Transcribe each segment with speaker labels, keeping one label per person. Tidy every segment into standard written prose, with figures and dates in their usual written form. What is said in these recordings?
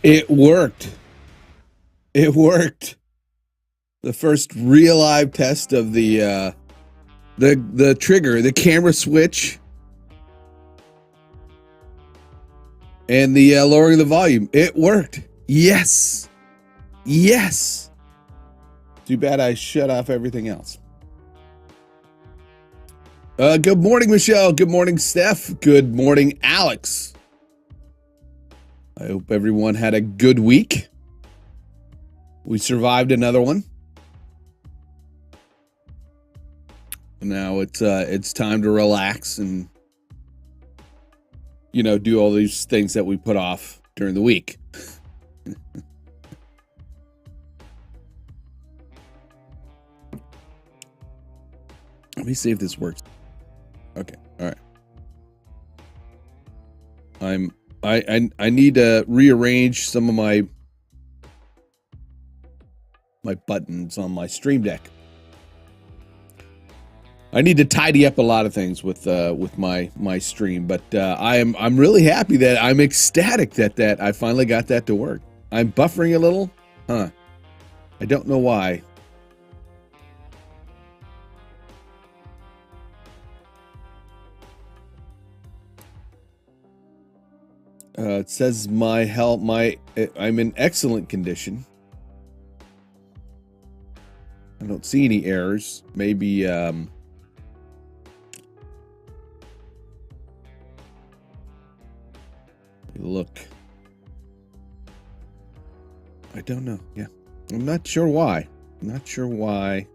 Speaker 1: It worked. It worked. The first real live test of the trigger, the camera switch, and the lowering the volume. It worked. Yes. Yes. Too bad I shut off everything else. Good morning, Michelle. Good morning, Steph. Good morning, Alex. I hope everyone had a good week. We survived another one. Now it's time to relax and, you know, do all these things that we put off during the week. Let me see if this works. Okay, all right. I need to rearrange some of my buttons on my Stream Deck. I need to tidy up a lot of things with my stream, but I'm really happy that I'm ecstatic that I finally got that to work. I'm buffering a little, huh? I don't know why. It says my health, I'm in excellent condition. I don't see any errors. Maybe look. I don't know. Yeah. I'm not sure why. I'm not sure why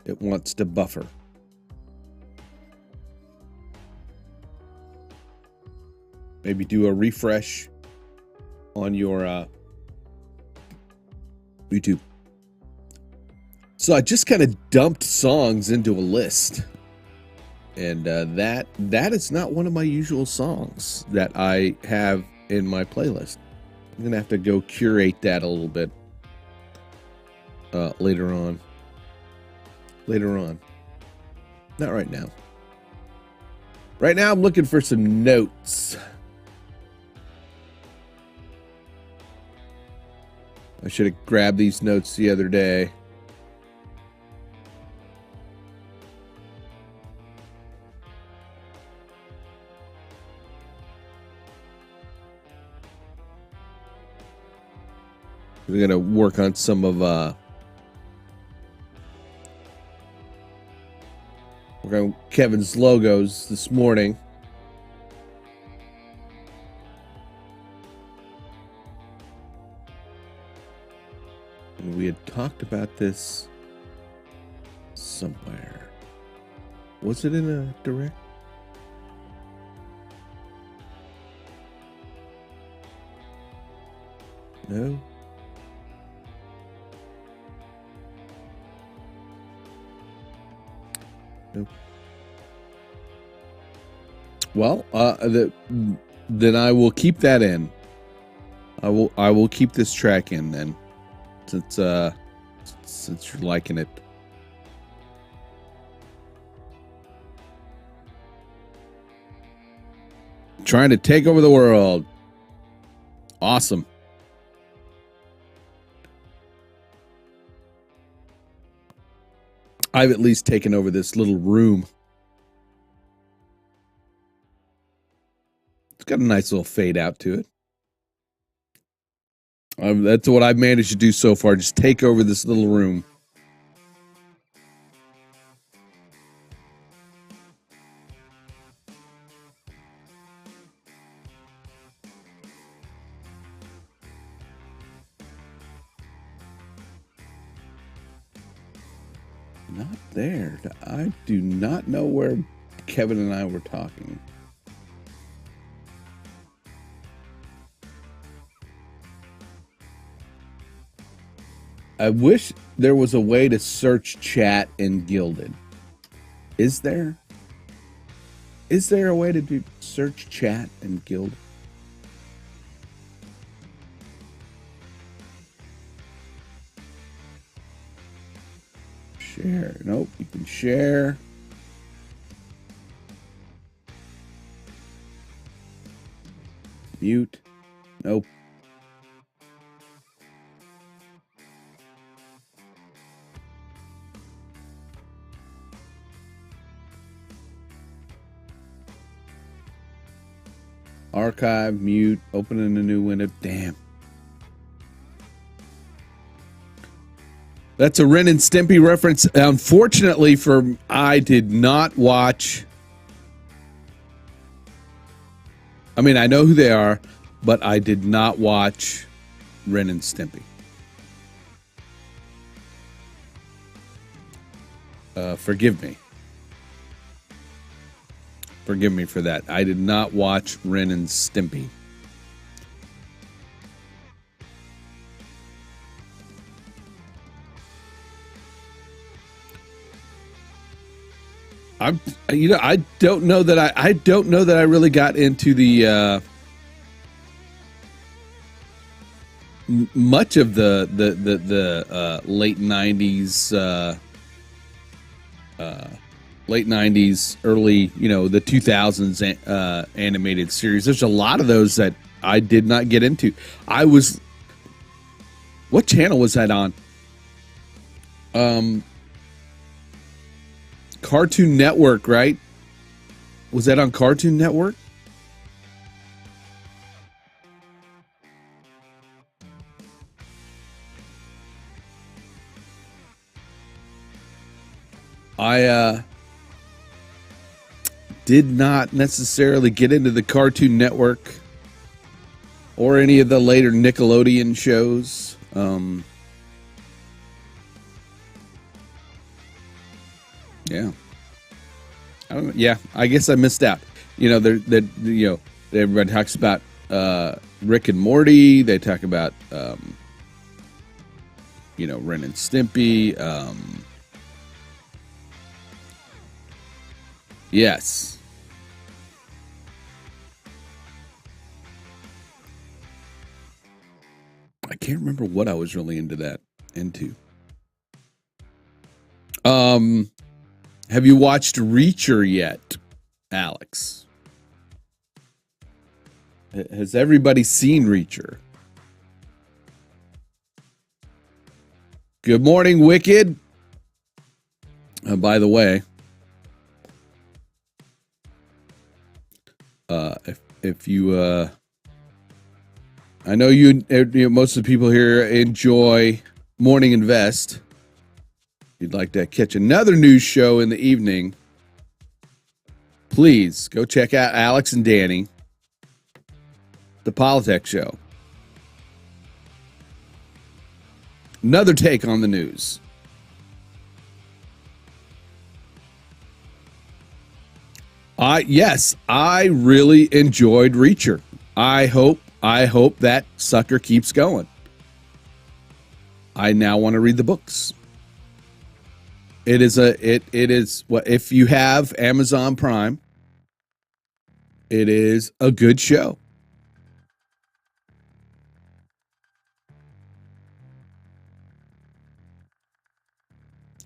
Speaker 1: it wants to buffer. Maybe do a refresh on your YouTube. So I just kind of dumped songs into a list. And that is not one of my usual songs that I have in my playlist. I'm going to have to go curate that a little bit later on. Later on. Not right now. Right now I'm looking for some notes. I should have grabbed these notes the other day. We're going to work on some of Kevin's logos this morning. And we had talked about this somewhere. Was it in a direct? No. Nope. Well, then I will keep that in. I will keep this track in then, since you're liking it. Trying to take over the world. Awesome. I've at least taken over this little room. It's got a nice little fade out to it. That's what I've managed to do so far. Just take over this little room. Not there. I do not know where Kevin and I were talking. I wish there was a way to search chat in Gilded. Is there? Is there a way to do search chat in Gilded? Share. Nope, you can share. Mute. Nope. Archive, mute, opening a new window. Damn. That's a Ren and Stimpy reference. Unfortunately I did not watch. I mean, I know who they are, but I did not watch Ren and Stimpy. Forgive me. Forgive me for that. I did not watch Ren and Stimpy. I don't know that I really got into the much of the late 90s late 90s, early, the 2000s animated series. There's a lot of those that I did not get into. What channel was that on? Cartoon Network, right? Was that on Cartoon Network? I did not necessarily get into the Cartoon Network or any of the later Nickelodeon shows. Yeah. I don't know. Yeah, I guess I missed out. Everybody talks about Rick and Morty. They talk about Ren and Stimpy. Yes. I can't remember what I was really into. Have you watched Reacher yet, Alex? Has everybody seen Reacher? Good morning, Wicked. By the way, if you, I know most of the people here enjoy Morning Invest. If you'd like to catch another news show in the evening, please go check out Alex and Danny, the Politics Show. Another take on the news. Yes, I really enjoyed Reacher. I hope that sucker keeps going. I now want to read the books. It is what, if you have Amazon Prime, it is a good show.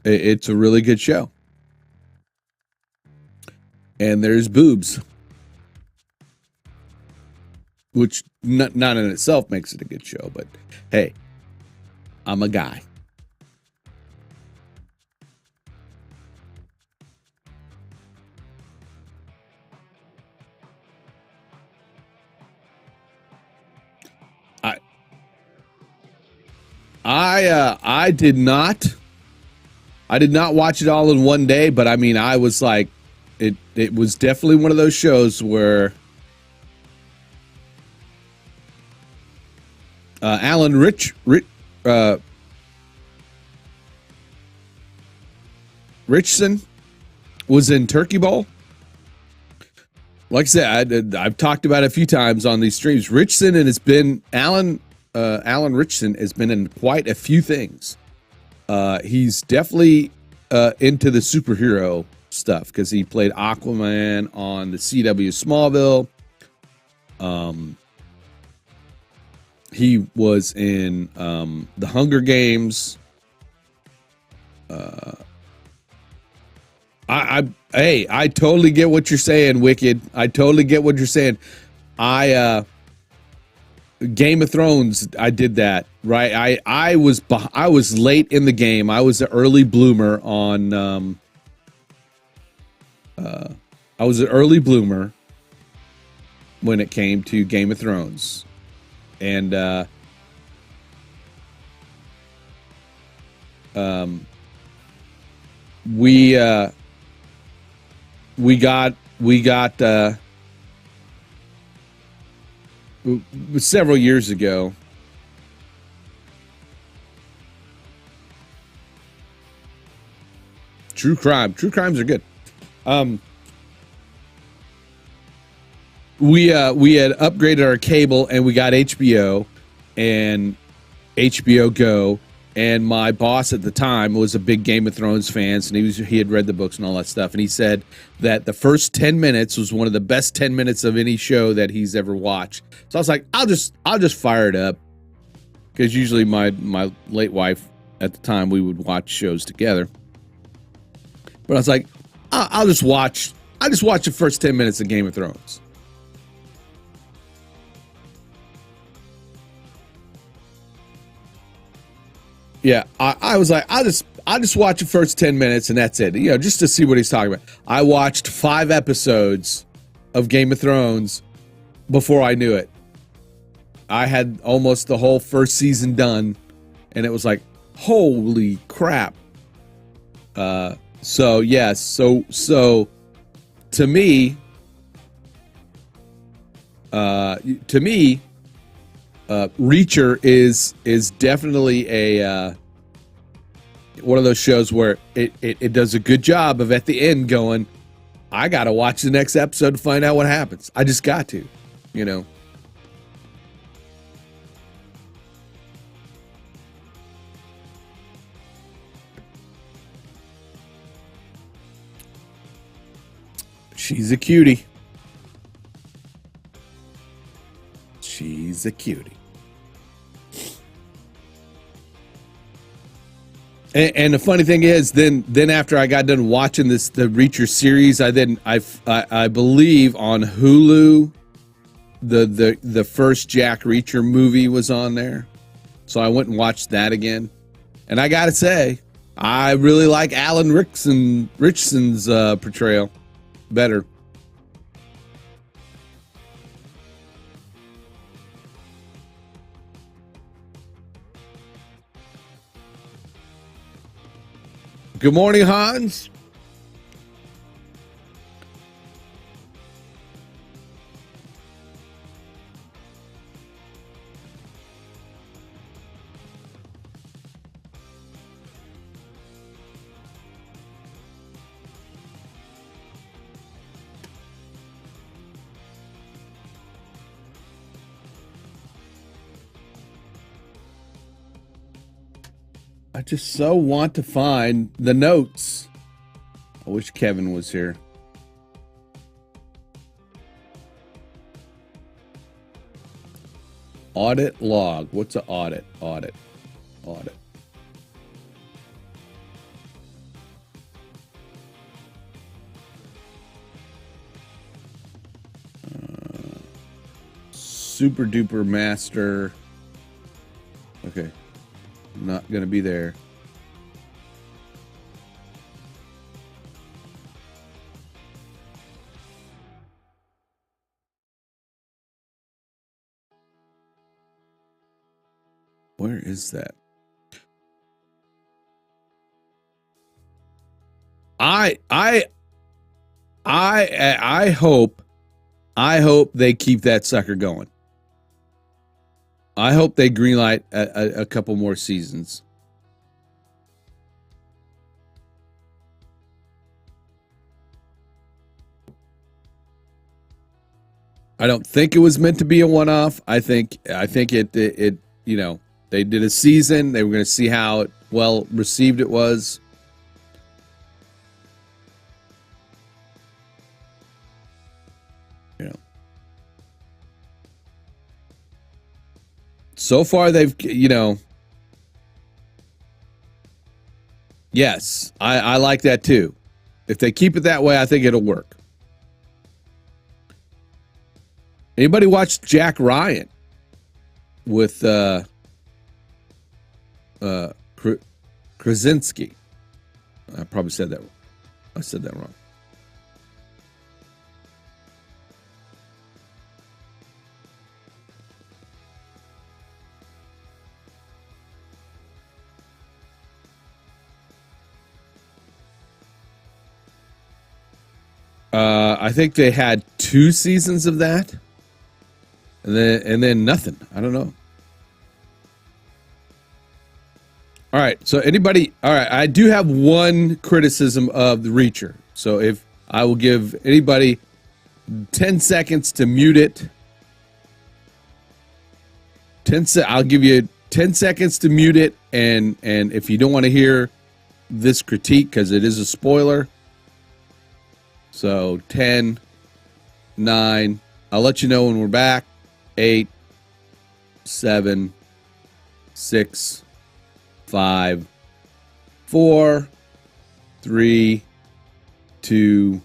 Speaker 1: It's a really good show. And there's boobs, which not in itself makes it a good show, but hey, I'm a guy. I did not watch it all in one day, but I mean, I was like, it was definitely one of those shows where Alan Richson was in Turkey Bowl. Like I said, I've talked about it a few times on these streams. Richson Alan Richson has been in quite a few things. He's definitely into the superhero stuff because he played Aquaman on the CW Smallville. He was in the Hunger Games. I totally get what you're saying, Wicked. I totally get what you're saying. Game of Thrones, I did that, right? I was late in the game. I was an early bloomer on I was an early bloomer when it came to Game of Thrones. And we got several years ago. True crimes are good. We had upgraded our cable and we got HBO and HBO Go, and my boss at the time was a big Game of Thrones fan, and he had read the books and all that stuff, and he said that the first 10 minutes was one of the best 10 minutes of any show that he's ever watched. So I was like, I'll just fire it up, because usually my late wife at the time, we would watch shows together. But I was like, I'll just watch the first 10 minutes of Game of Thrones. Yeah, I was like, I'll just watch the first 10 minutes and that's it. You know, just to see what he's talking about. I watched 5 episodes of Game of Thrones before I knew it. I had almost the whole first season done, and it was like, holy crap. So yes, so to me, Reacher is definitely a one of those shows where it does a good job of at the end going, I gotta watch the next episode to find out what happens. I just got to, you know. She's a cutie. She's a cutie. And the funny thing is, then after I got done watching the Reacher series, I believe on Hulu, the first Jack Reacher movie was on there, so I went and watched that again. And I gotta say, I really like Alan Ritchson's portrayal better. Good morning, Hans. I just so want to find the notes. I wish Kevin was here. Audit log. What's an audit? Audit. Super duper master. Okay. Not going to be there. Where is that? I hope they keep that sucker going. I hope they greenlight a couple more seasons. I don't think it was meant to be a one-off. I think it you know, they did a season. They were going to see how well received it was. You know. So far, they've, you know, yes, I like that too. If they keep it that way, I think it'll work. Anybody watch Jack Ryan? with Krasinski. I probably said that. I said that wrong. I think they had 2 seasons of that, and then nothing. I don't know. All right. So anybody? All right. I do have one criticism of the Reacher. So if I will give anybody 10 seconds to mute it. I'll give you 10 seconds to mute it, and if you don't want to hear this critique because it is a spoiler. So 10, 9, I'll let you know when we're back. 8, 7, 6, 5, 4, 3, 2,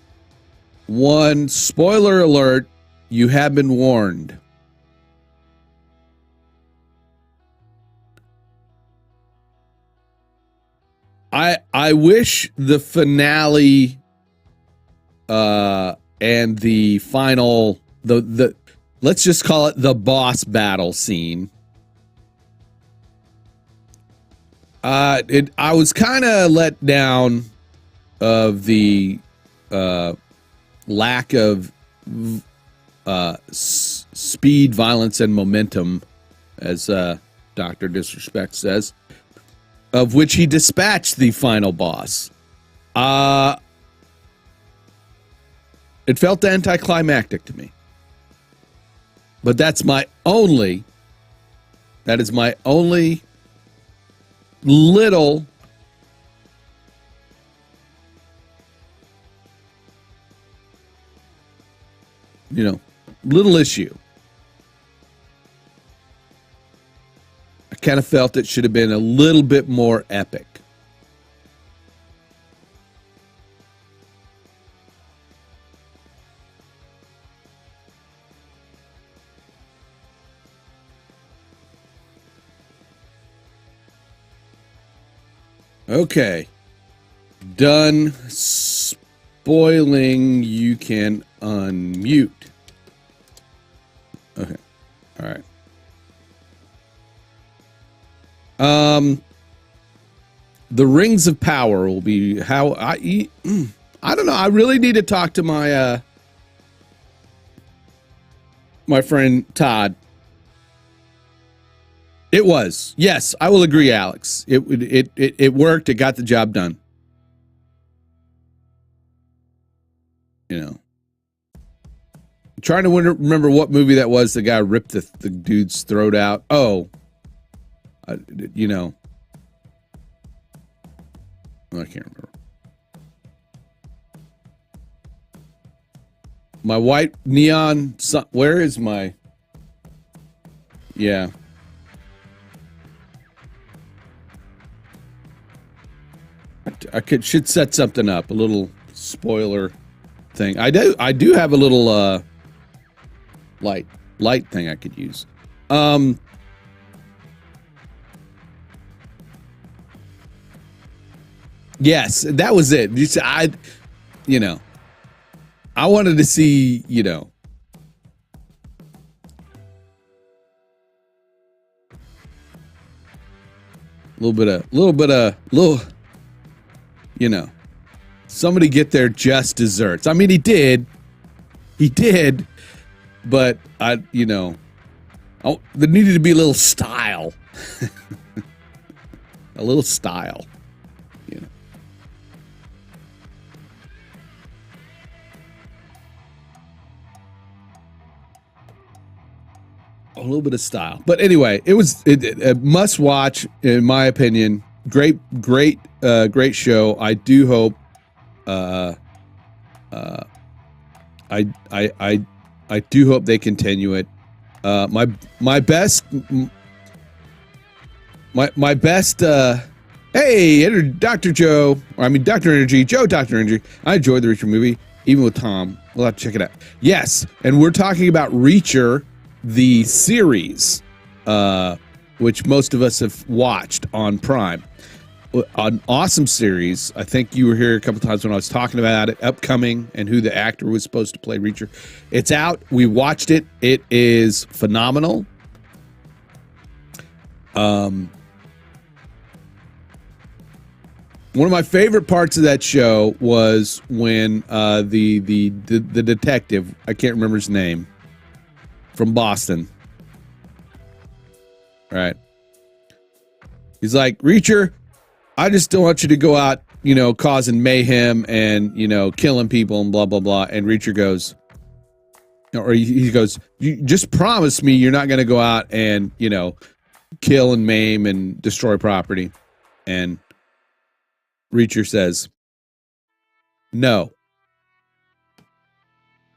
Speaker 1: 1. Spoiler alert, you have been warned. I wish the finale and the final the let's just call it the boss battle scene. I was kind of let down of the lack of speed, violence, and momentum, as Dr. Disrespect says, of which he dispatched the final boss. It felt anticlimactic to me. But that is my only little little issue. I kind of felt it should have been a little bit more epic. Okay. Done spoiling. You can unmute. Okay. All right. The Rings of Power will be how I don't know. I really need to talk to my my friend Todd. It was. Yes, I will agree, Alex. It worked. It got the job done. I'm trying to remember what movie that was. The guy ripped the dude's throat out. Oh, I can't remember. My white neon sun. Where is my? Yeah. I should set something up, a little spoiler thing. I do have a little light thing I could use. Yes, that was it. I wanted to see, a little somebody get their just desserts. I mean, he did, but there needed to be a little style, a little style, a little bit of style. But anyway, it was a must watch, in my opinion. Great show. I do hope I do hope they continue it. My best hey, Dr. Joe, Dr. Energy, Dr. Energy. I enjoyed the Reacher movie, even with Tom. We'll have to check it out. Yes, and we're talking about Reacher, the series. which most of us have watched on Prime. An awesome series. I think you were here a couple times when I was talking about it, upcoming, and who the actor was supposed to play Reacher. It's out. We watched it. It is phenomenal. One of my favorite parts of that show was when the detective, I can't remember his name, from Boston, right? He's like, Reacher, I just don't want you to go out, you know, causing mayhem and, you know, killing people and blah, blah, blah. And Reacher goes, or he goes, you just promise me you're not going to go out and, you know, kill and maim and destroy property. And Reacher says, no.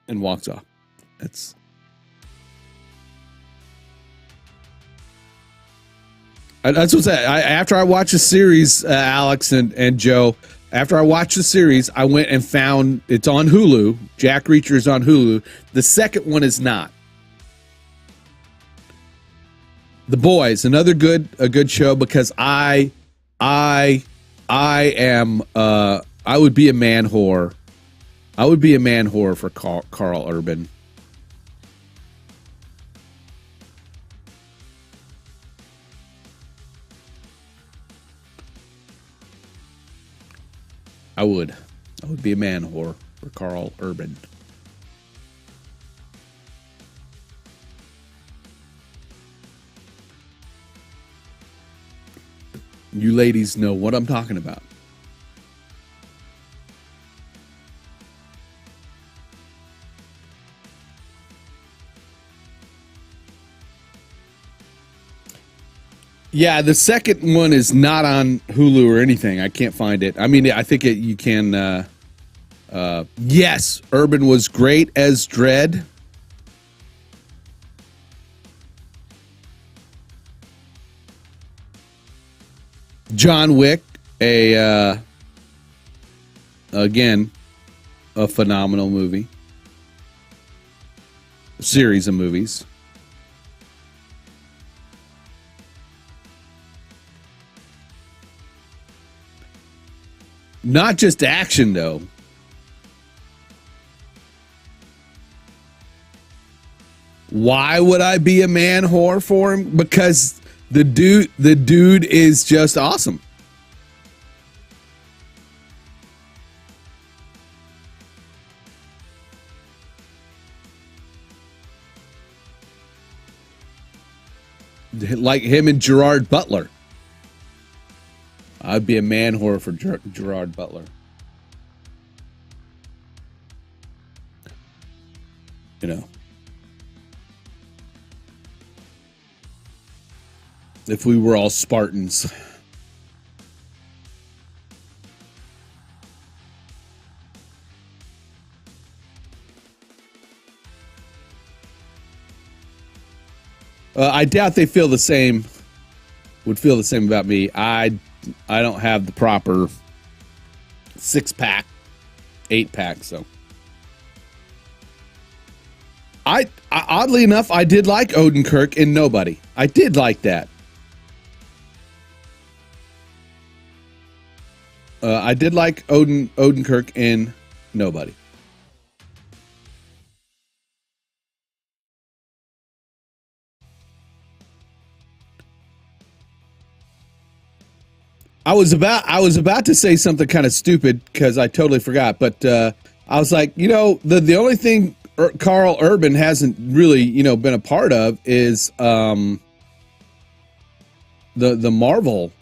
Speaker 1: And walks off. That's what's that. After I watched the series, Alex and Joe, after I watched the series, I went and found it's on Hulu. Jack Reacher is on Hulu. The second one is not. The Boys, another good show because I am I would be a man whore. I would be a man whore for Carl Urban. I would be a man whore for Carl Urban. You ladies know what I'm talking about. Yeah, the second one is not on Hulu or anything. I can't find it. I mean, I think you can. Yes, Urban was great as Dredd. John Wick, again, a phenomenal movie. A series of movies. Not just action, though. Why would I be a man whore for him? Because the dude is just awesome. Like him and Gerard Butler. I'd be a man whore for Gerard Butler. You know. If we were all Spartans. I doubt they feel the same. Would feel the same about me. I don't have the proper 6-pack, 8-pack, so. I oddly enough, I did like Odenkirk in Nobody. I did like that. I did like Odenkirk in Nobody. I was about to say something kind of stupid because I totally forgot, but I was like, you know, the only thing Carl Urban hasn't really, you know, been a part of is the Marvel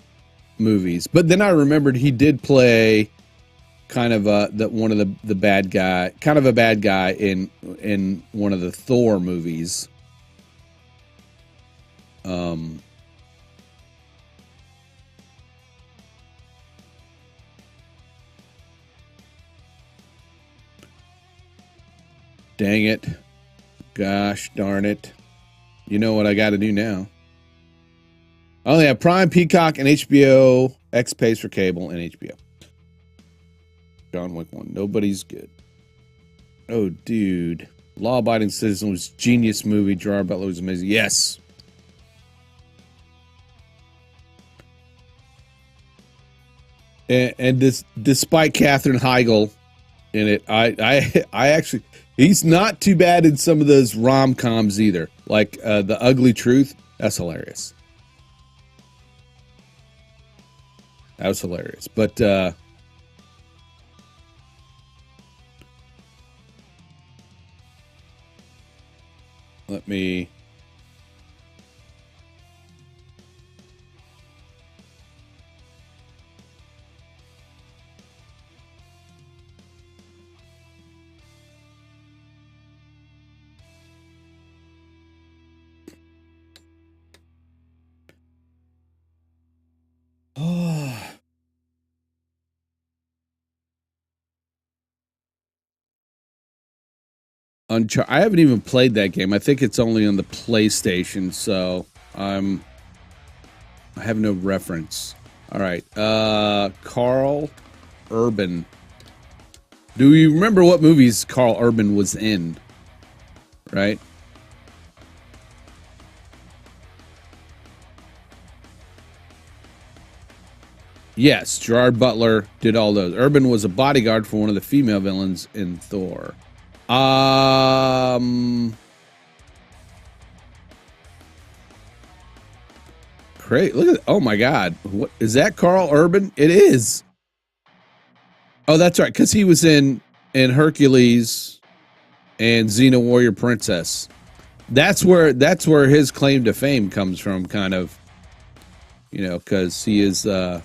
Speaker 1: movies. But then I remembered he did play kind of one of the bad guy, kind of a bad guy in one of the Thor movies. Dang it. Gosh darn it. You know what I got to do now. I only have Prime, Peacock, and HBO. X pays for cable and HBO. John Wick 1. Nobody's good. Oh, dude. Law Abiding Citizen was genius movie. Gerard Butler was amazing. Yes. And this, despite Katherine Heigl in it, I actually, he's not too bad in some of those rom-coms either. Like The Ugly Truth, that's hilarious. That was hilarious. But let me... I haven't even played that game. I think it's only on the PlayStation, so I have no reference. All right, Carl Urban. Do you remember what movies Carl Urban was in? Right? Yes, Gerard Butler did all those. Urban was a bodyguard for one of the female villains in Thor. Great. Look at, oh my God. What is that, Carl Urban? It is. Oh, that's right, because he was in Hercules and Xena Warrior Princess. That's where his claim to fame comes from, kind of. You know, because he is he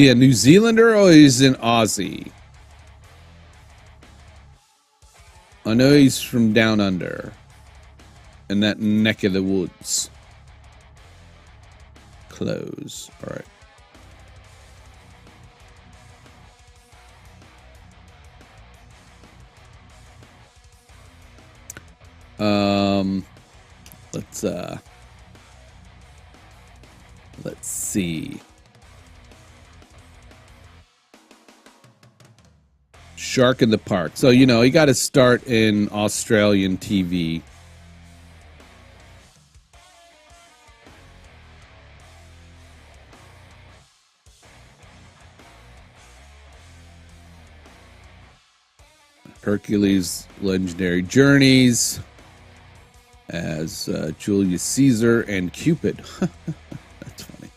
Speaker 1: a New Zealander or he's an Aussie? I know he's from down under, in that neck of the woods. Close. All right. Let's see. Shark in the Park. So, you know, you got to start in Australian TV. Hercules' Legendary Journeys as Julius Caesar and Cupid. That's funny.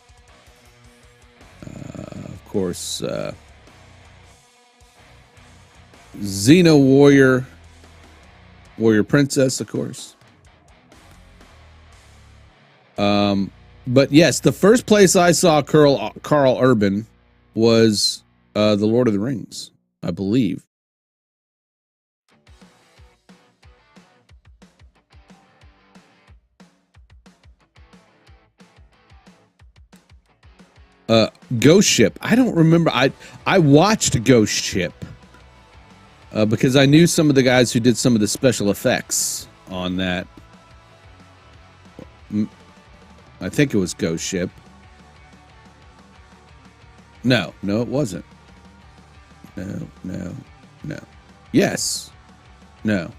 Speaker 1: Of course, Xena Warrior Princess, of course. But yes, the first place I saw Carl Urban was The Lord of the Rings, I believe. Ghost Ship. I don't remember. I watched Ghost Ship because I knew some of the guys who did some of the special effects on that. I think it was Ghost Ship. No, it wasn't. No. Yes. No,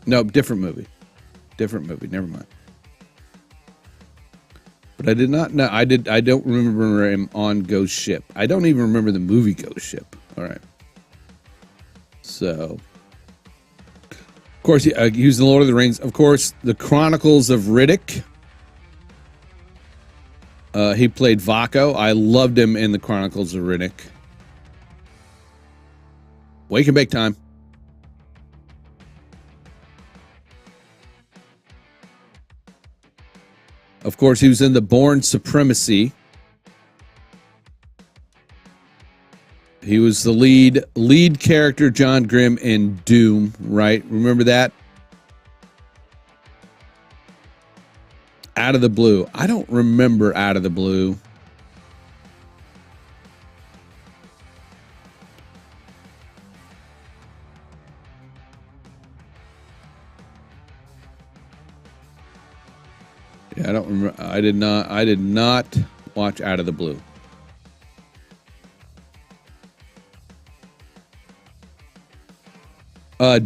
Speaker 1: different movie. Never mind. But I did not know. I don't remember him on Ghost Ship. I don't even remember the movie Ghost Ship. All right. So, of course, he was in The Lord of the Rings. Of course, The Chronicles of Riddick. He played Vaco. I loved him in The Chronicles of Riddick. Wake and Bake Time. Of course, he was in The Bourne Supremacy. He was the lead character, John Grimm, in Doom, right? Remember that? Out of the Blue. I don't remember Out of the Blue. Yeah, I don't remember. I did not watch Out of the Blue.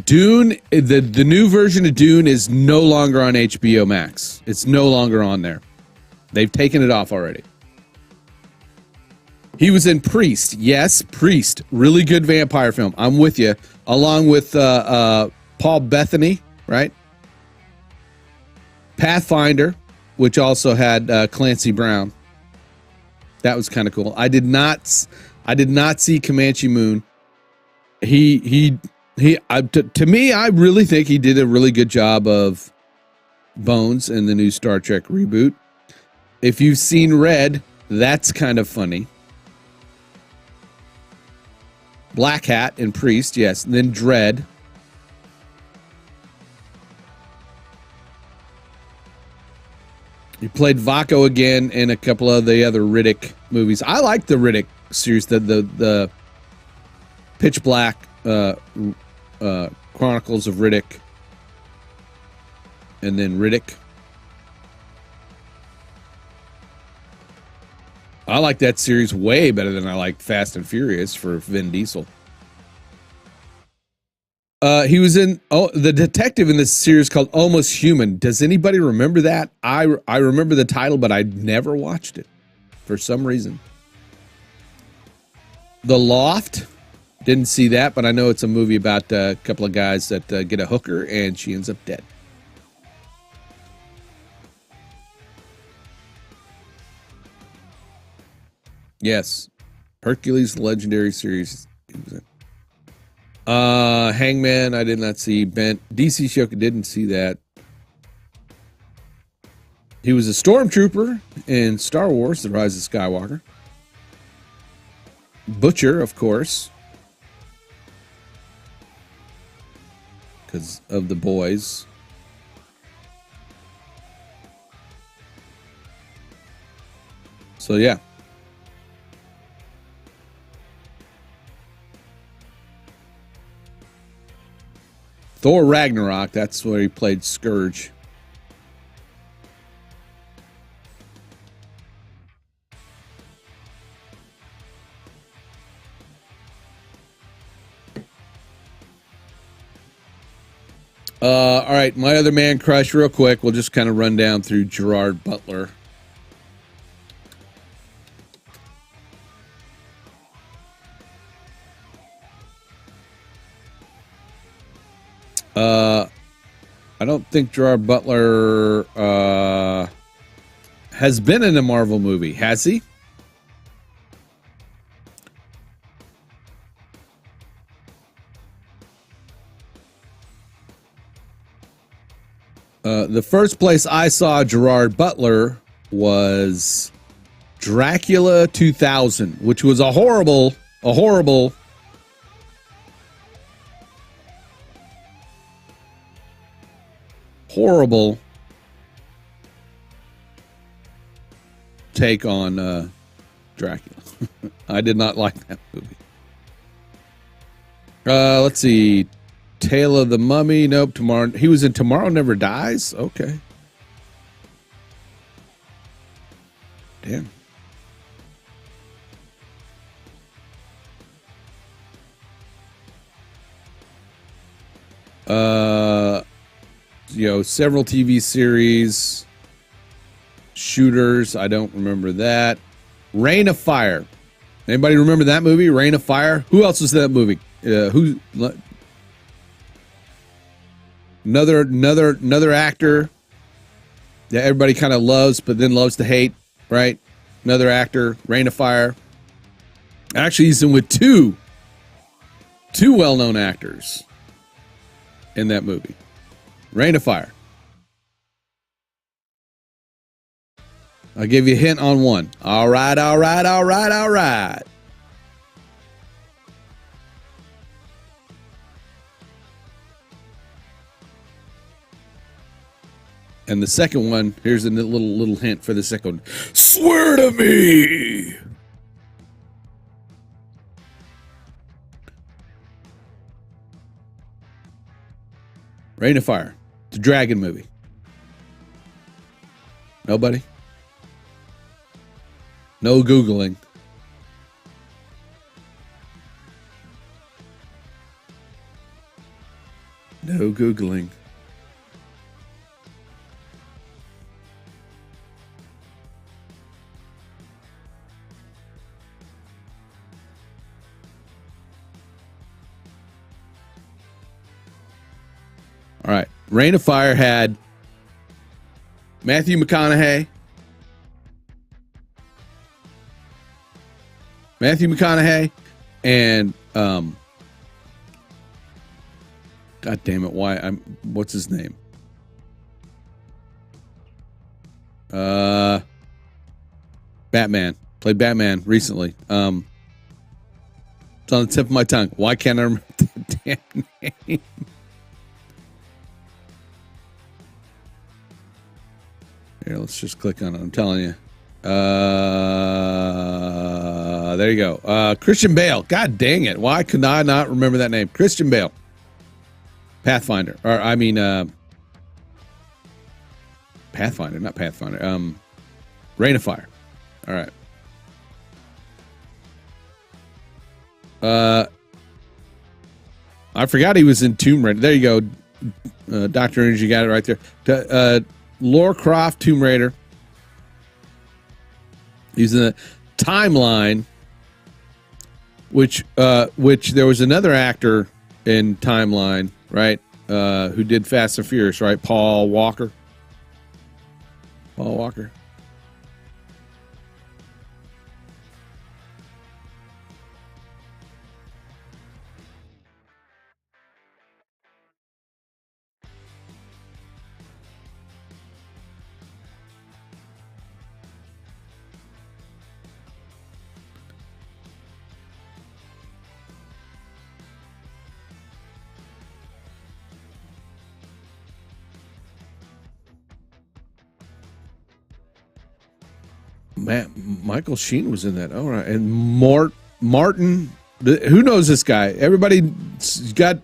Speaker 1: Dune, the new version of Dune is no longer on HBO Max. It's no longer on there. They've taken it off already. He was in Priest. Yes, Priest. Really good vampire film. I'm with you. Along with Paul Bettany, right? Pathfinder, which also had Clancy Brown. That was kind of cool. I did not see Comanche Moon. To me, I really think he did a really good job of Bones in the new Star Trek reboot. If you've seen Red, that's kind of funny. Black Hat and Priest, yes. And then Dread. He played Vaco again in a couple of the other Riddick movies. I like the Riddick series, the Pitch Black Chronicles of Riddick, and then Riddick. I like that series way better than I like Fast and Furious for Vin Diesel. He was in the detective in this series called Almost Human. Does anybody remember that? I remember the title, but I never watched it for some reason. The Loft, didn't see that, but I know it's a movie about a couple of guys that get a hooker and she ends up dead. Yes, Hercules Legendary Series. He was in. Hangman, I did not see. Bent, DC Shoka, didn't see that. He was a stormtrooper in Star Wars: The Rise of Skywalker. Butcher, of course, because of The Boys. So yeah. Thor Ragnarok, that's where he played Scourge. All right, my other man crush, real quick. We'll just kind of run down through Gerard Butler. I don't think Gerard Butler has been in a Marvel movie, has he? The first place I saw Gerard Butler was Dracula 2000, which was a horrible take on Dracula. I did not like that movie. Let's see. Tale of the Mummy. Nope. Tomorrow. He was in Tomorrow Never Dies. Okay. Damn. Several TV series. Shooters. I don't remember that. Reign of Fire. Anybody remember that movie? Reign of Fire. Who else was in that movie? Another actor that everybody kind of loves, but then loves to hate, right? Another actor, Reign of Fire. Actually, he's in with two well-known actors in that movie. Reign of Fire. I'll give you a hint on one. All right. And the second one, here's a little hint for the second one. Swear to me! Reign of Fire. The dragon movie. Nobody? No Googling. No Googling. All right. Reign of Fire had Matthew McConaughey. And God damn it, what's his name? Batman. Played Batman recently. It's on the tip of my tongue. Why can't I remember the damn name? Here, let's just click on it. I'm telling you. There you go. Christian Bale. God dang it. Why could I not remember that name? Christian Bale. Pathfinder. Pathfinder, not Pathfinder. Reign of Fire. All right. I forgot he was in Tomb Raider. There you go. Dr. Energy got it right there. Lara Croft, Tomb Raider. He's in the Timeline, which there was another actor in Timeline, right? Who did Fast and Furious, right? Paul Walker. Michael Sheen was in that. All right. And Martin, who knows this guy?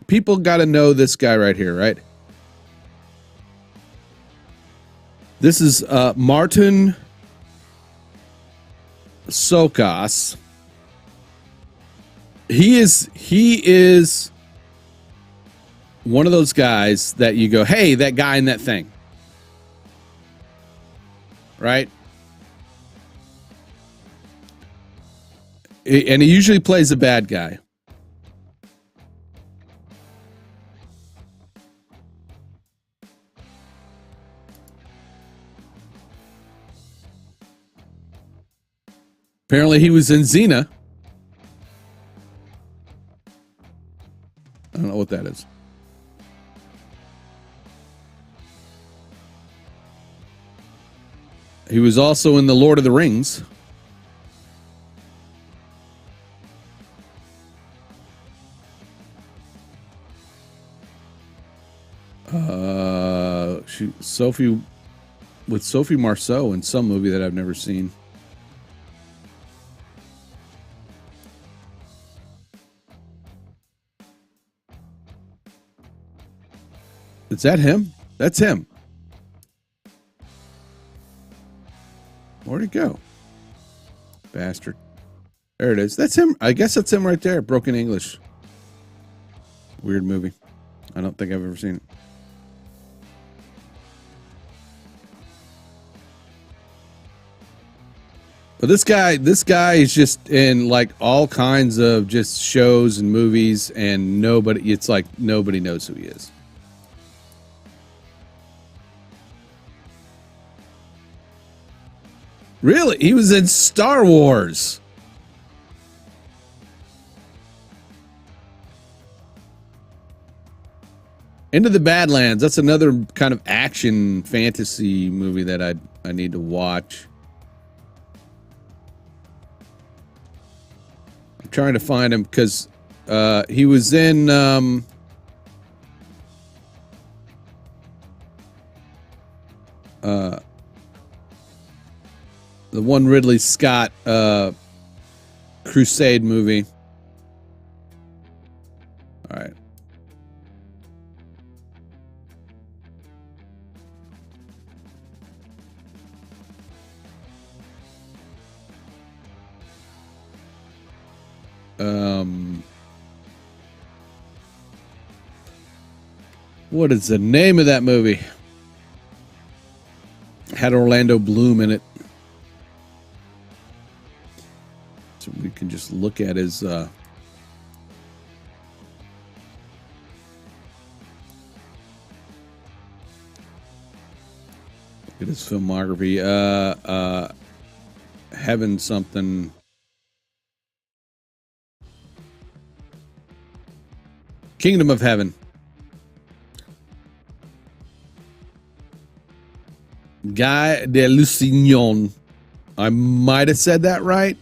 Speaker 1: People got to know this guy right here, right? This is Martin Sokas. He is one of those guys that you go, hey, that guy in that thing. Right? And he usually plays a bad guy. Apparently he was in Xena. I don't know what that is. He was also in The Lord of the Rings. Sophie Marceau in some movie that I've never seen. Is that him? That's him. Where'd it go? Bastard. There it is. That's him. I guess that's him right there. Broken English. Weird movie. I don't think I've ever seen it. But this guy is just in like all kinds of just shows and movies, and it's like nobody knows who he is. Really? He was in Star Wars. Into the Badlands. That's another kind of action fantasy movie that I need to watch. I'm trying to find him because he was in the one Ridley Scott Crusade movie. All right. What is the name of that movie? Had Orlando Bloom in it. So we can just look at his It is filmography. Heaven something. Kingdom of Heaven. Guy de Lusignan. I might have said that right.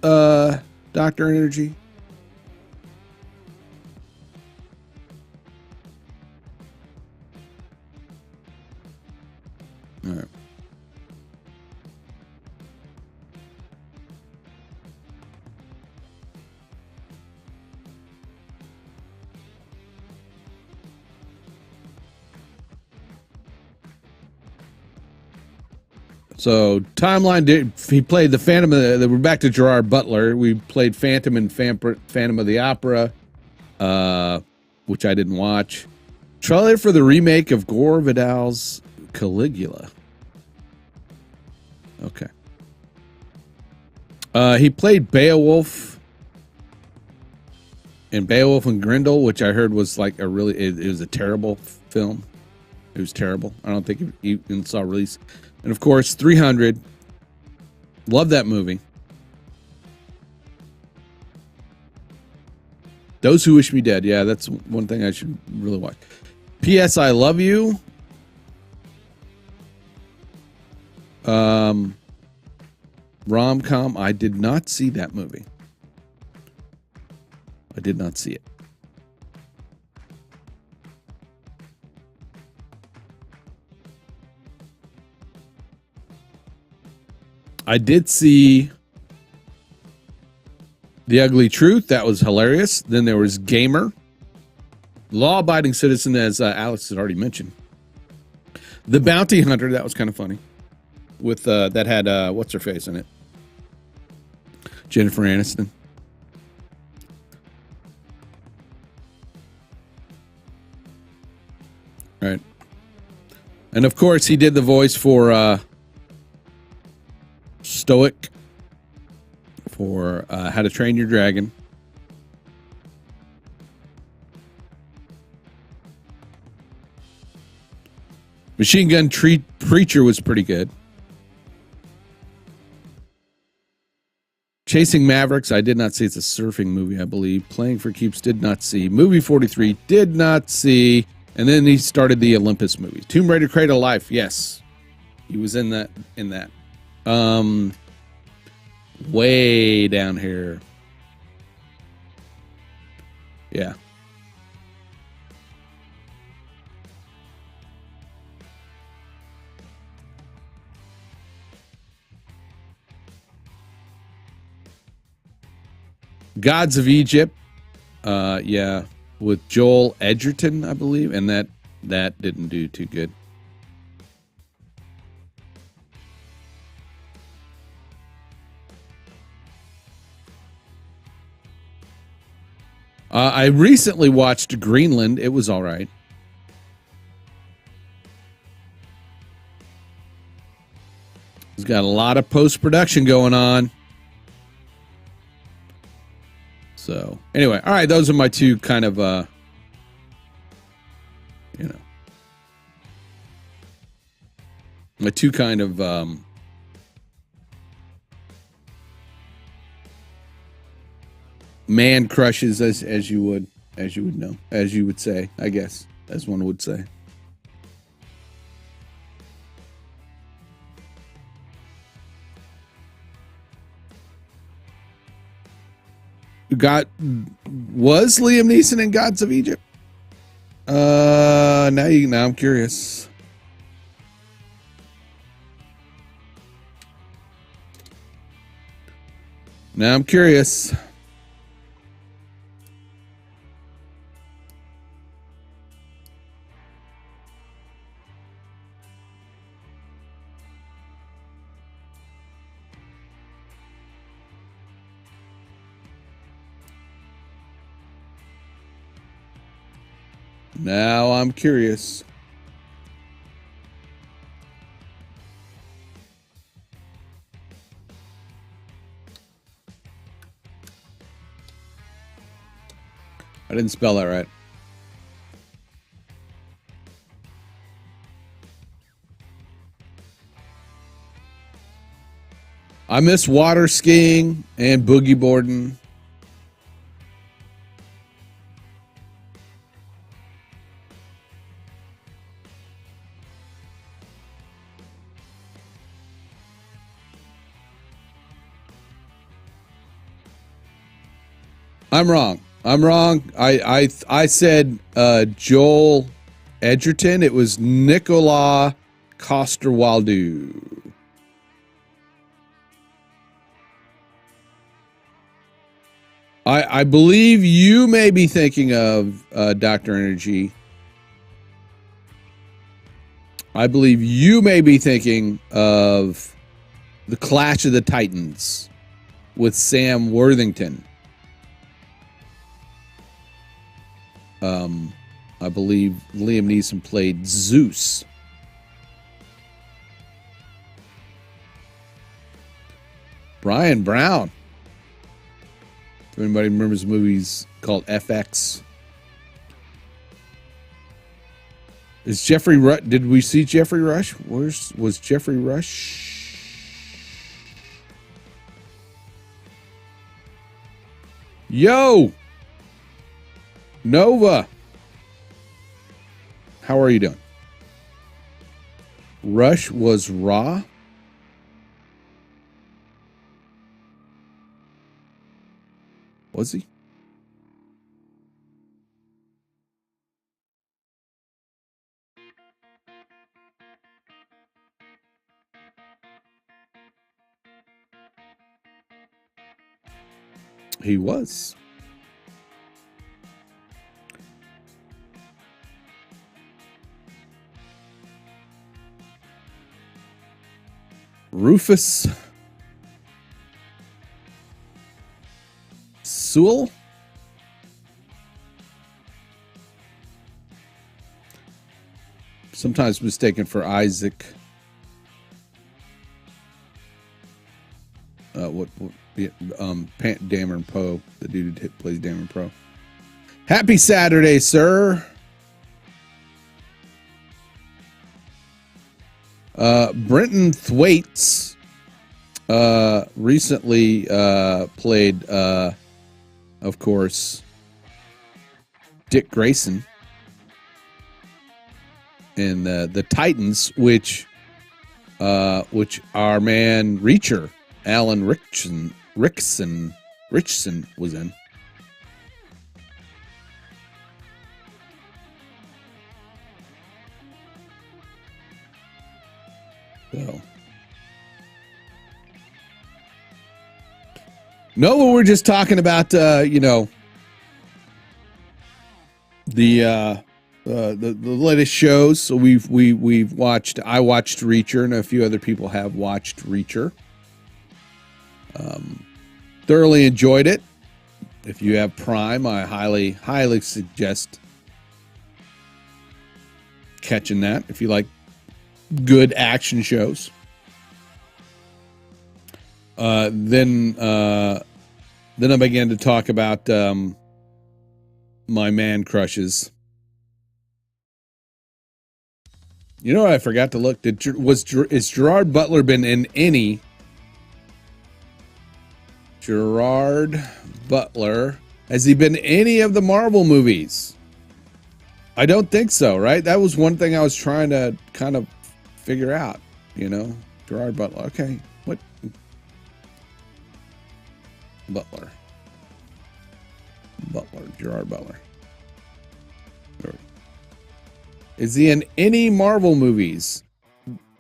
Speaker 1: Dr. Energy. All right. So timeline. He played the Phantom. We're back to Gerard Butler. We played Phantom and Phantom of the Opera, which I didn't watch. Trailer for the remake of Gore Vidal's Caligula. Okay. He played Beowulf in Beowulf and Grendel, which I heard was like a really. It was a terrible film. It was terrible. I don't think it even saw release. And of course, 300. Love that movie. Those Who Wish Me Dead. Yeah, that's one thing I should really watch. P.S. I Love You. Rom-com. I did not see that movie. I did not see it. I did see The Ugly Truth. That was hilarious. Then there was Gamer. Law Abiding Citizen, as Alex had already mentioned. The Bounty Hunter. That was kind of funny. With that had what's her face in it? Jennifer Aniston. Right. And of course, he did the voice for Stoic, for How to Train Your Dragon. Machine Gun Preacher was pretty good. Chasing Mavericks, I did not see. It's a surfing movie, I believe. Playing for Keeps, did not see. Movie 43, did not see. And then he started the Olympus movie. Tomb Raider Cradle of Life, yes. He was in that. Way down here. Yeah. Gods of Egypt. Yeah, with Joel Edgerton, I believe, and that didn't do too good. I recently watched Greenland. It was all right. He's got a lot of post-production going on. So, anyway, all right, those are my two kind of, my two kind of, man crushes, as you would know, as you would say, I guess, as one would say. Was Liam Neeson in Gods of Egypt? Now I'm curious. Now I'm curious. Now I'm curious. I didn't spell that right. I miss water skiing and boogie boarding. I'm wrong. I said Joel Edgerton. It was Nicolas Coster-Waldau. I believe you may be thinking of Dr. Energy. I believe you may be thinking of The Clash of the Titans with Sam Worthington. I believe Liam Neeson played Zeus. Brian Brown. If anybody remembers movies called FX. Is Jeffrey Rush? Did we see Jeffrey Rush? Was Jeffrey Rush? Yo! Nova! How are you doing? Rush was Raw? Was he? He was. Rufus Sewell? Sometimes mistaken for Isaac. Dameron Poe, the dude who plays Dameron Poe. Happy Saturday, sir. Brenton Thwaites recently played, of course, Dick Grayson in the Titans, which our man Reacher, Alan Richson was in. So. No, we're just talking about the latest shows. So we've watched. I watched Reacher, and a few other people have watched Reacher. Thoroughly enjoyed it. If you have Prime, I highly suggest catching that. If you like good action shows. Then I began to talk about my man crushes. You know what I forgot to look? Is Gerard Butler been in any? Gerard Butler, has he been in any of the Marvel movies? I don't think so, right? That was one thing I was trying to kind of figure out, Gerard Butler. Okay, what? Gerard Butler. Is he in any Marvel movies?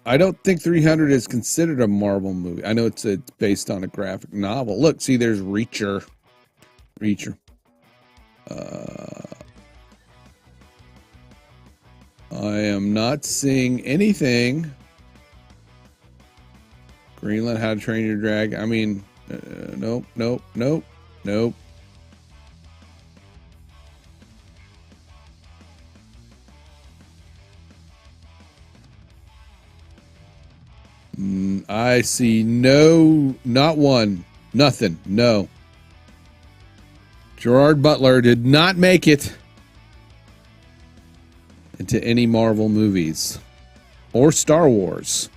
Speaker 1: I don't think 300 is considered a Marvel movie. I know it's based on a graphic novel. Look, see, there's Reacher. I am not seeing anything. Greenland, How to Train Your Dragon. I mean, nope. I see not one, nothing, no. Gerard Butler did not make it into any Marvel movies or Star Wars.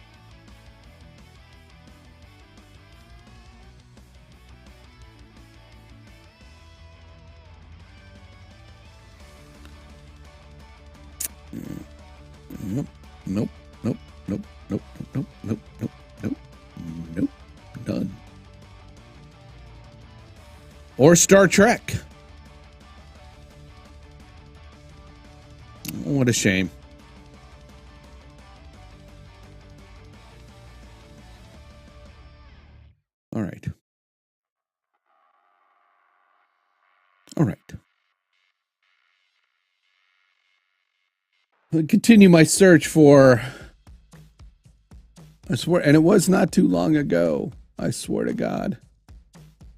Speaker 1: Nope. Nope. Nope. Nope. Nope. Nope. Nope. Nope. Nope. Nope. None. Or Star Trek. Oh, what a shame. All right. All right. I'll continue my search for, I swear, and it was not too long ago, I swear to God.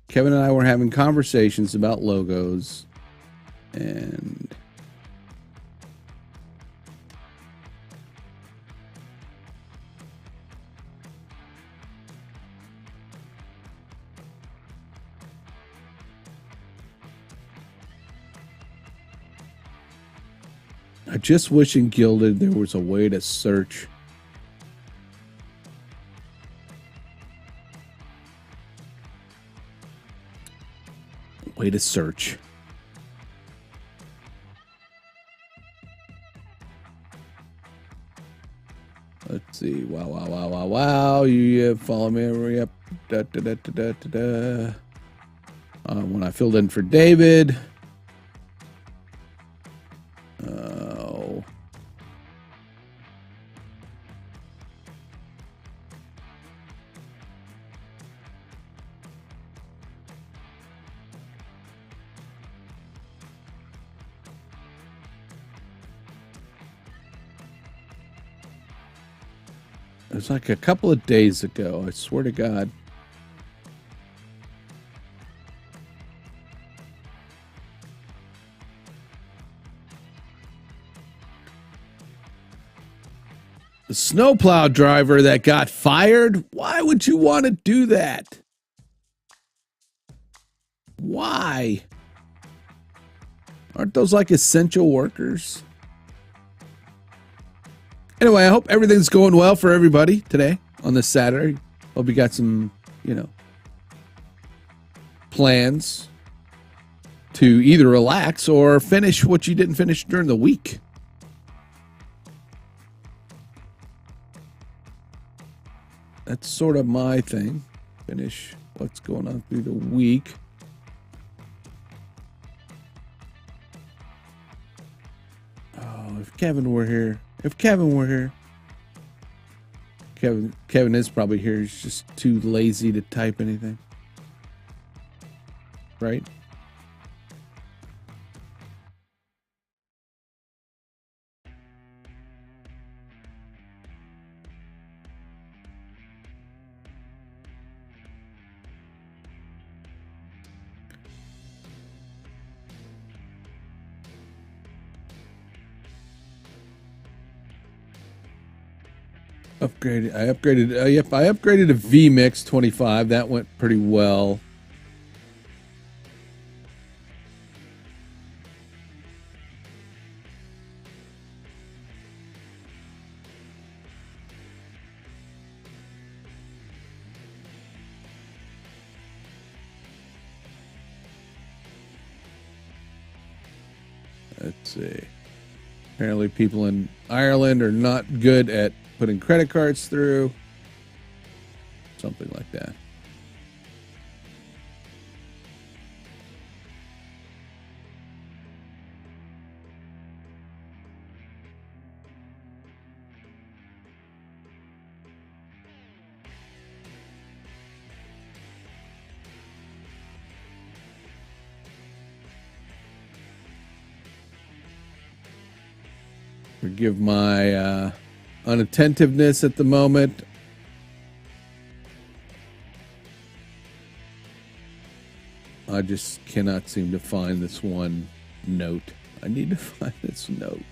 Speaker 1: Kevin and I were having conversations about logos, and I just wish in Gilded there was a way to search. Way to search. Let's see. Wow, wow, wow, wow, wow. You follow me. Yep. Da, da, da, da, da, da. When I filled in for David. Oh. It was like a couple of days ago. I swear to God. The snowplow driver that got fired? Why would you want to do that? Why? Aren't those like essential workers? Anyway, I hope everything's going well for everybody today on this Saturday. Hope you got some, plans to either relax or finish what you didn't finish during the week. That's sort of my thing. Finish what's going on through the week. Oh, if Kevin were here. Kevin is probably here. He's just too lazy to type anything. Right? I upgraded a VMix 25. That went pretty well. Let's see. Apparently people in Ireland are not good at putting credit cards through. Something like that. Forgive my unattentiveness at the moment. I just cannot seem to find this one note. I need to find this note.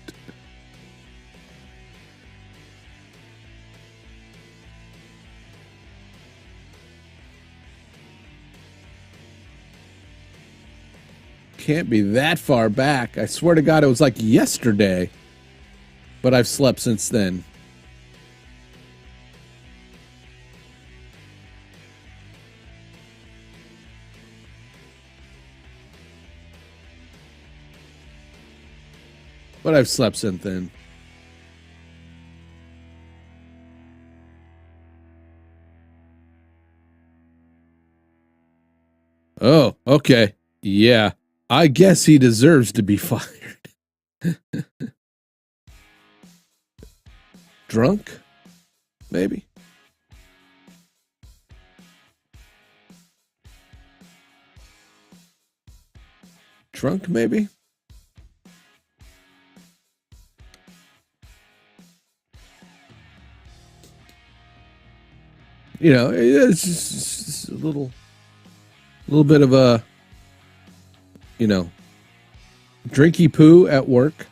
Speaker 1: Can't be that far back. I swear to God, it was like yesterday. But I've slept since then. But I've slept since then. Okay. Yeah. I guess he deserves to be fired. Drunk? Maybe. Drunk, maybe? You know, it's just a little bit of a, you know, drinky poo at work.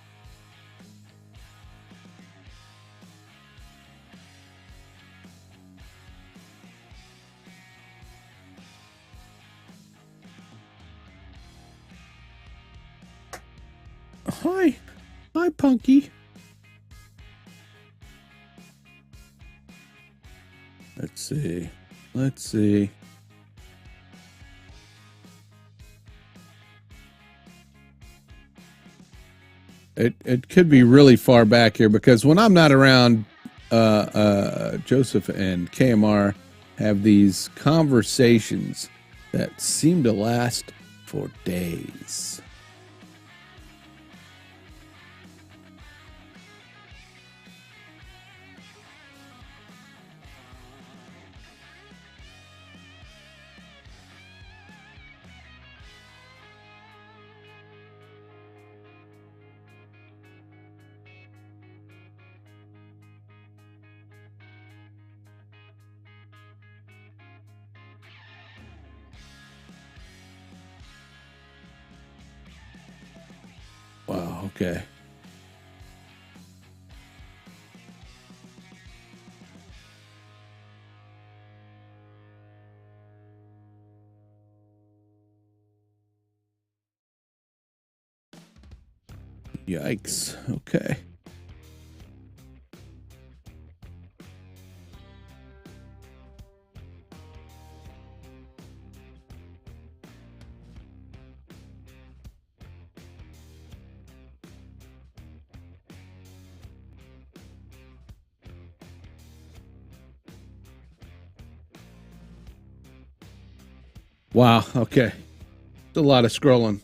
Speaker 1: Hi, Punky. Let's see. It could be really far back here because when I'm not around, Joseph and KMR have these conversations that seem to last for days. Wow, okay. Yikes. Okay. Wow, okay. It's a lot of scrolling.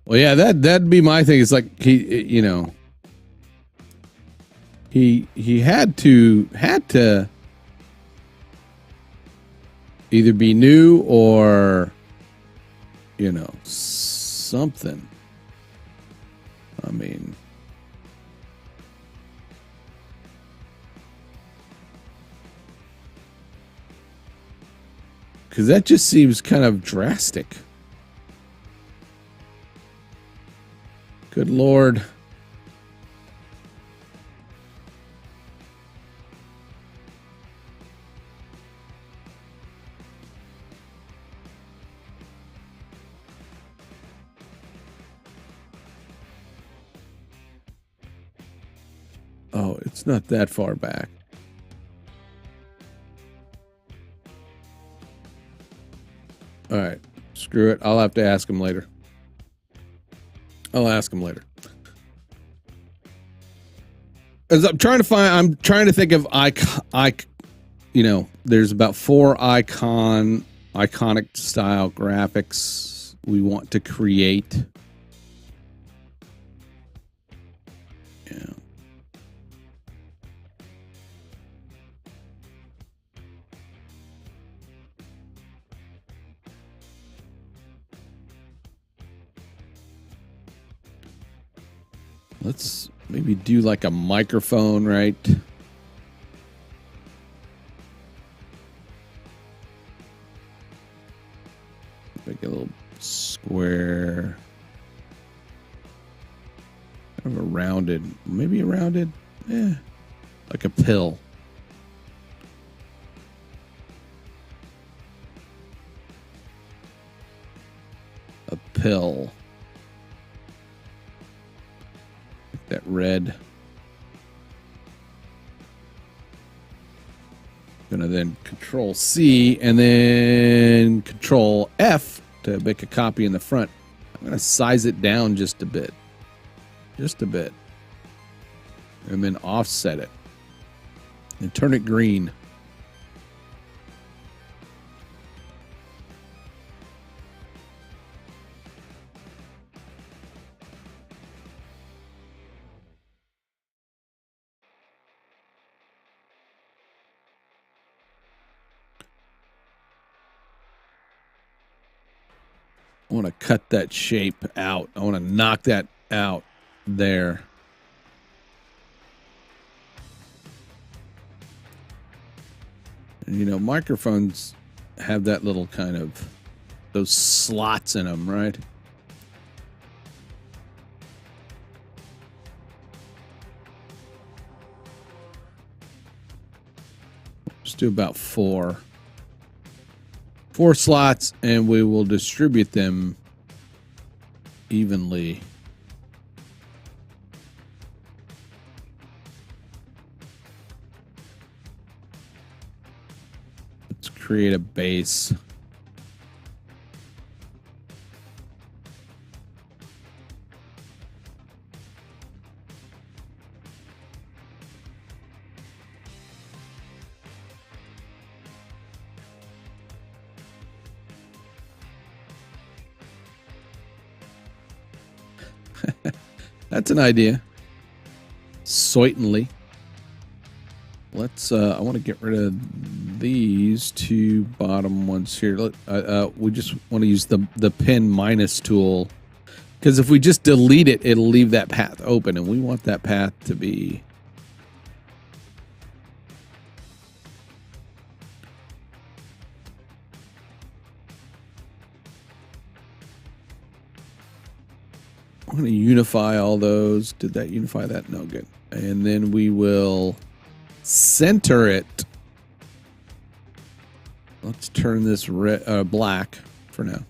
Speaker 1: Well, yeah, that'd be my thing. It's like he, you know, he had to either be new or, you know, something. I mean, because that just seems kind of drastic. Good Lord. Oh, it's not that far back. All right. Screw it. I'll have to ask him later. I'll ask him later. As I'm trying to think of you know, there's about 4 iconic style graphics we want to create. Yeah. Let's maybe do like a microphone, right? Make a little square. Kind of a rounded, maybe a rounded, yeah, like a pill. A pill. That red. Gonna then Control C and then Control F to make a copy in the front. I'm going to size it down just a bit. Just a bit. And then offset it. And turn it green. I want to cut that shape out. I want to knock that out there. And, you know, microphones have that little kind of, those slots in them, right? Let's do about four slots, and we will distribute them evenly. Let's create a base. That's an idea. Certainly. Let's, I want to get rid of these two bottom ones here. We just want to use the pin minus tool. Because if we just delete it, it'll leave that path open. And we want that path to be... I'm going to unify all those. Did that unify that? No, good. And then we will center it. Let's turn this black for now.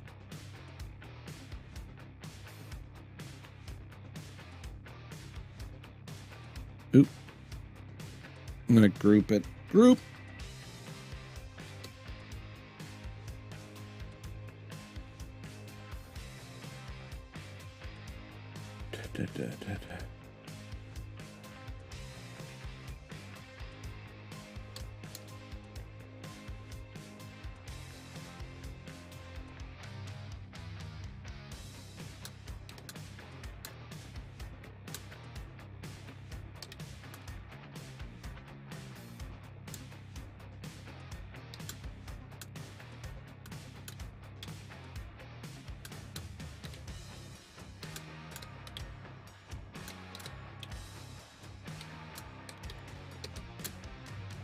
Speaker 1: Oop. I'm going to group it. Group.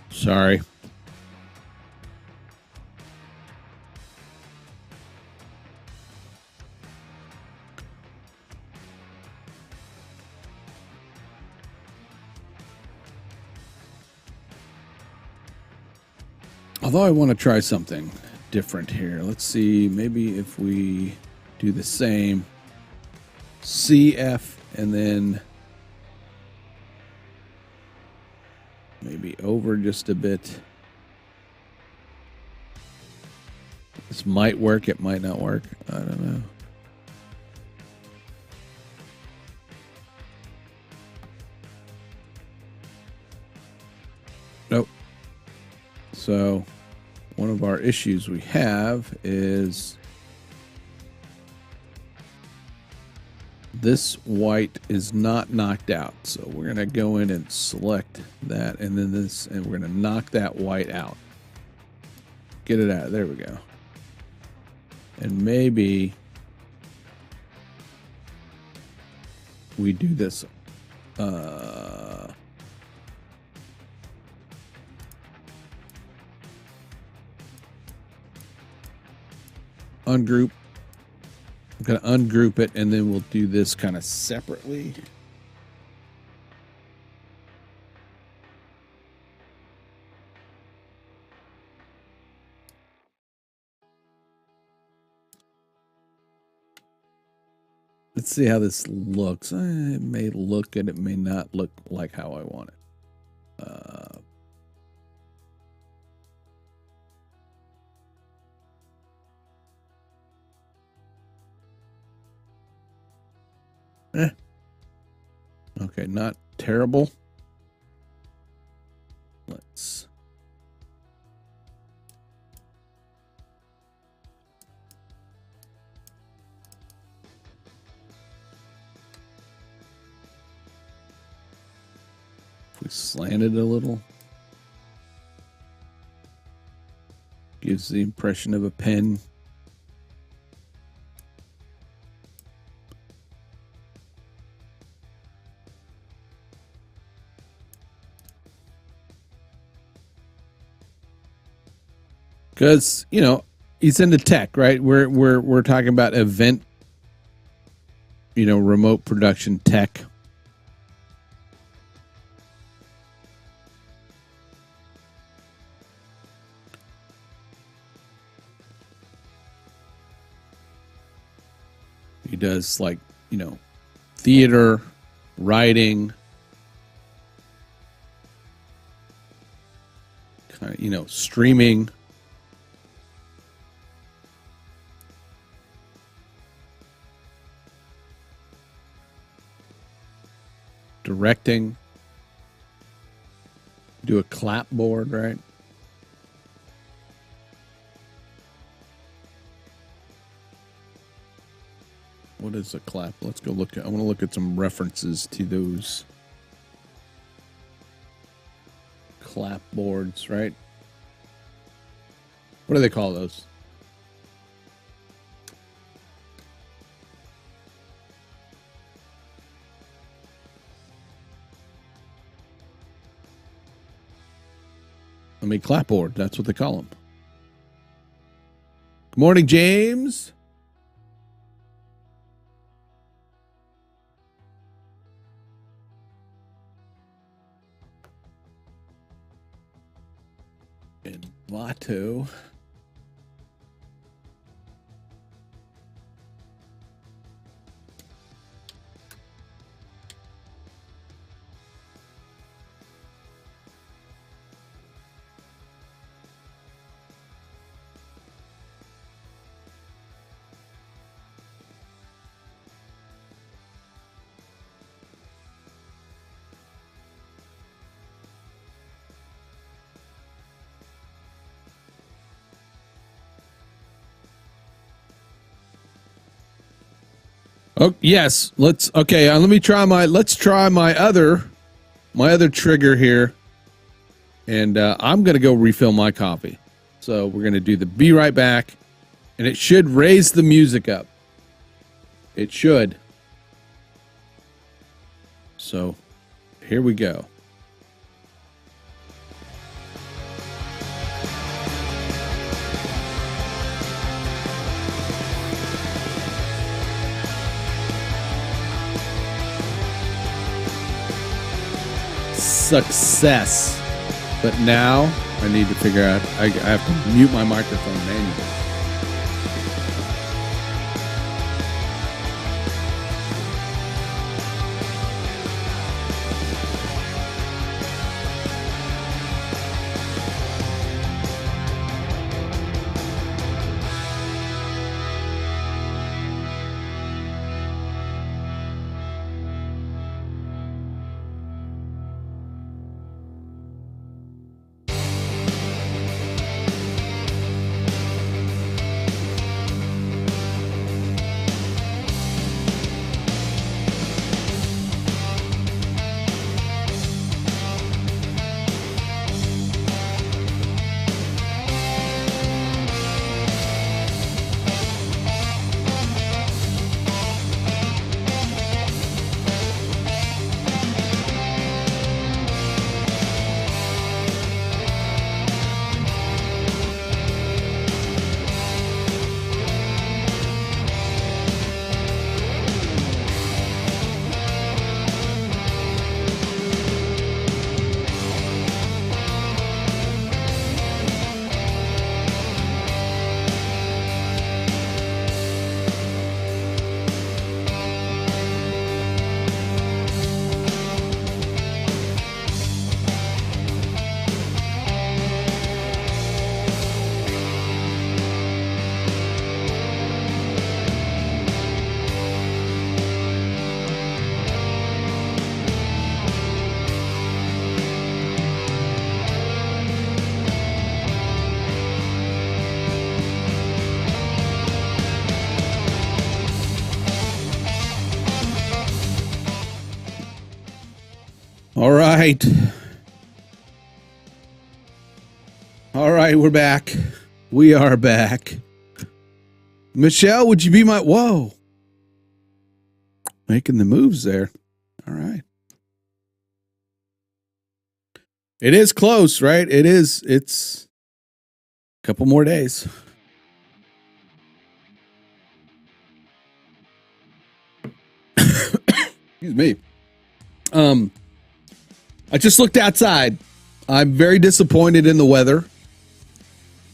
Speaker 1: Sorry. Although I want to try something different here. Let's see, maybe if we do the same CF and then maybe over just a bit. This might work, it might not work. I don't know. Nope. So one of our issues we have is this white is not knocked out. So we're going to go in and select that and then this, and we're going to knock that white out. Get it out. There we go. And maybe we do this. Ungroup. I'm going to ungroup it, and then we'll do this kind of separately. Let's see how this looks. It may look and it may not look like how I want it. Okay, not terrible. Let's... If we slant it a little, gives the impression of a pen. Because, you know, he's into tech, right? We're talking about event, you know, remote production tech. He does, like, you know, theater, writing, kind of, you know, streaming. Directing, do a clapboard, right? What is a clap? Let's go look at, I want to look at some references to those clapboards, right? What do they call those? I mean, clapboard. That's what they call them. Good morning, James. And Vato. Oh, yes. Let's try my other trigger here. And I'm going to go refill my coffee. So we're going to do the be right back. And it should raise the music up. It should. So here we go. Success. But now I need to figure out, I have to mute my microphone manually. All right. All right, we're back. We are back. Michelle, would you be my... Whoa. Making the moves there. All right. It is close, right? It is. It's a couple more days. Excuse me. I just looked outside. I'm very disappointed in the weather.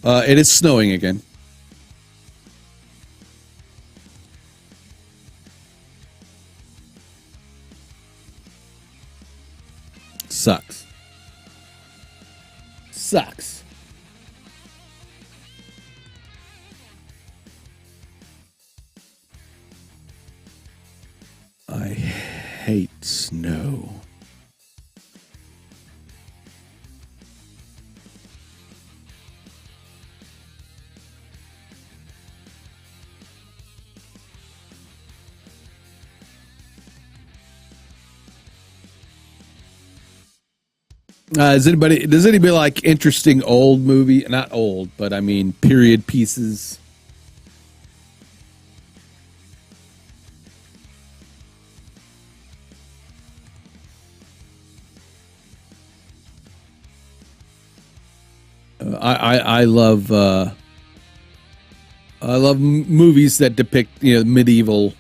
Speaker 1: It is snowing again. Sucks. Sucks. I hate snow. Does anybody like interesting old movie? Not old, but I mean period pieces. I love movies that depict medieval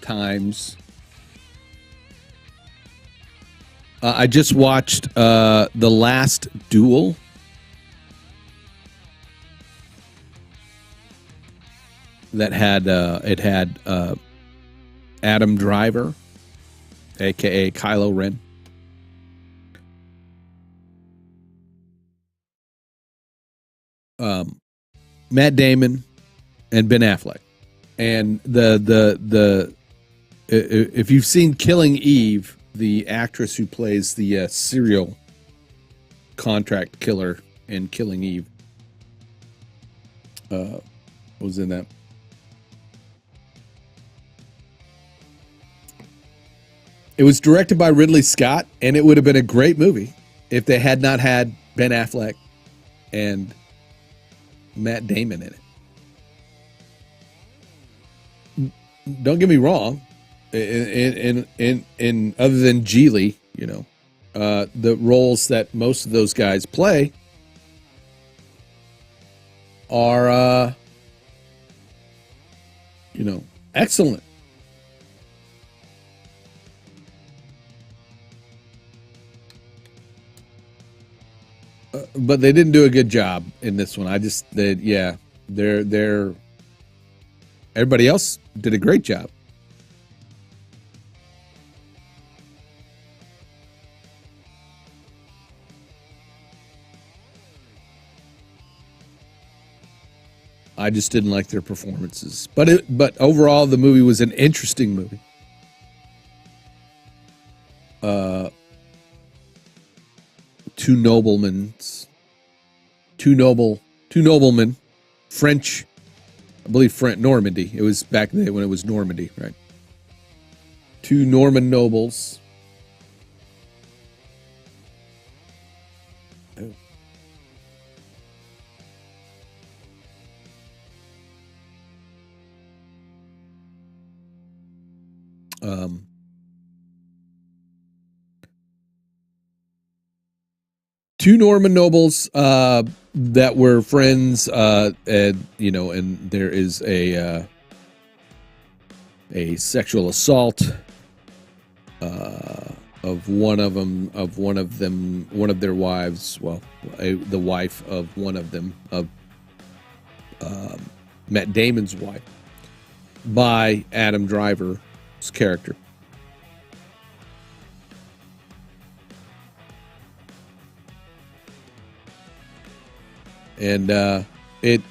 Speaker 1: times. I just watched The Last Duel. That had Adam Driver, aka Kylo Ren. Matt Damon and Ben Affleck. And if you've seen Killing Eve, the actress who plays the serial contract killer in Killing Eve was in that. It was directed by Ridley Scott, and it would have been a great movie if they had not had Ben Affleck and Matt Damon in it. Don't get me wrong. In other than Geely, the roles that most of those guys play are, excellent. But they didn't do a good job in this one. Everybody else did a great job. I just didn't like their performances. But overall, the movie was an interesting movie. Two noblemen, French, I believe Normandy. It was back then when it was Normandy, right? Two Norman nobles. Two Norman nobles that were friends, and there is a sexual assault of one of their wives. Well, the wife of one of them, of Matt Damon's wife, by Adam Driver's character. And it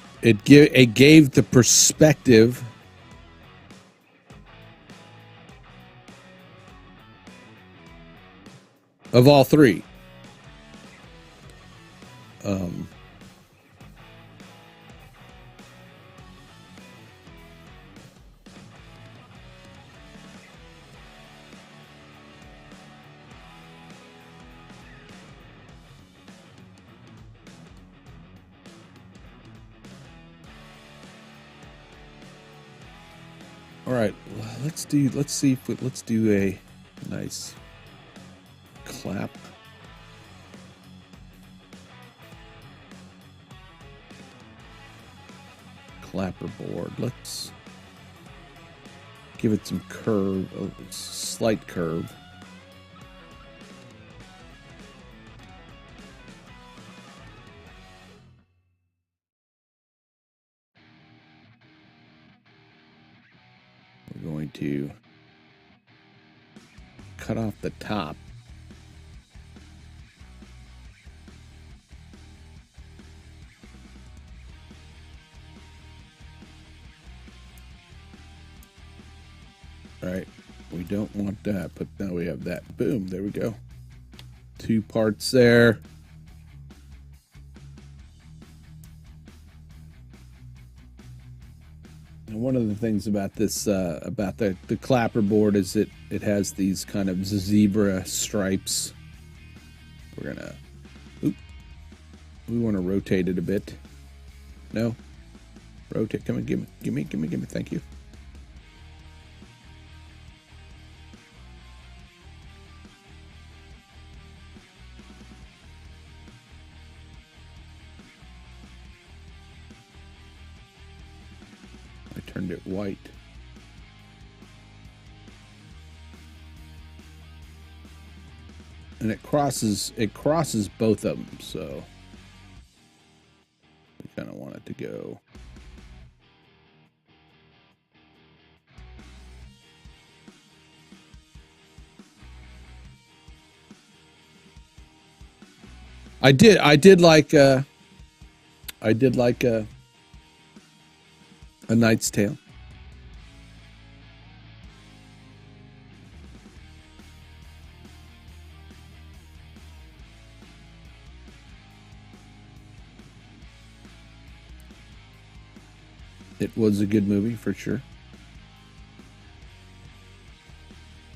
Speaker 1: gave the perspective of all three. let's see if let's do a nice clapperboard. Let's give it some curve, a slight curve. We're going to cut off the top. All right, we don't want that, but now we have that. Boom, there we go. 2 parts there. And one of the things about this, about the clapperboard is it has these kind of zebra stripes. We're gonna, we want to rotate it a bit. No, rotate. Come on, give me. Thank you. Turned it white. And it crosses both of them, so we kind of want it to go. I did like a Knight's Tale. It was a good movie for sure.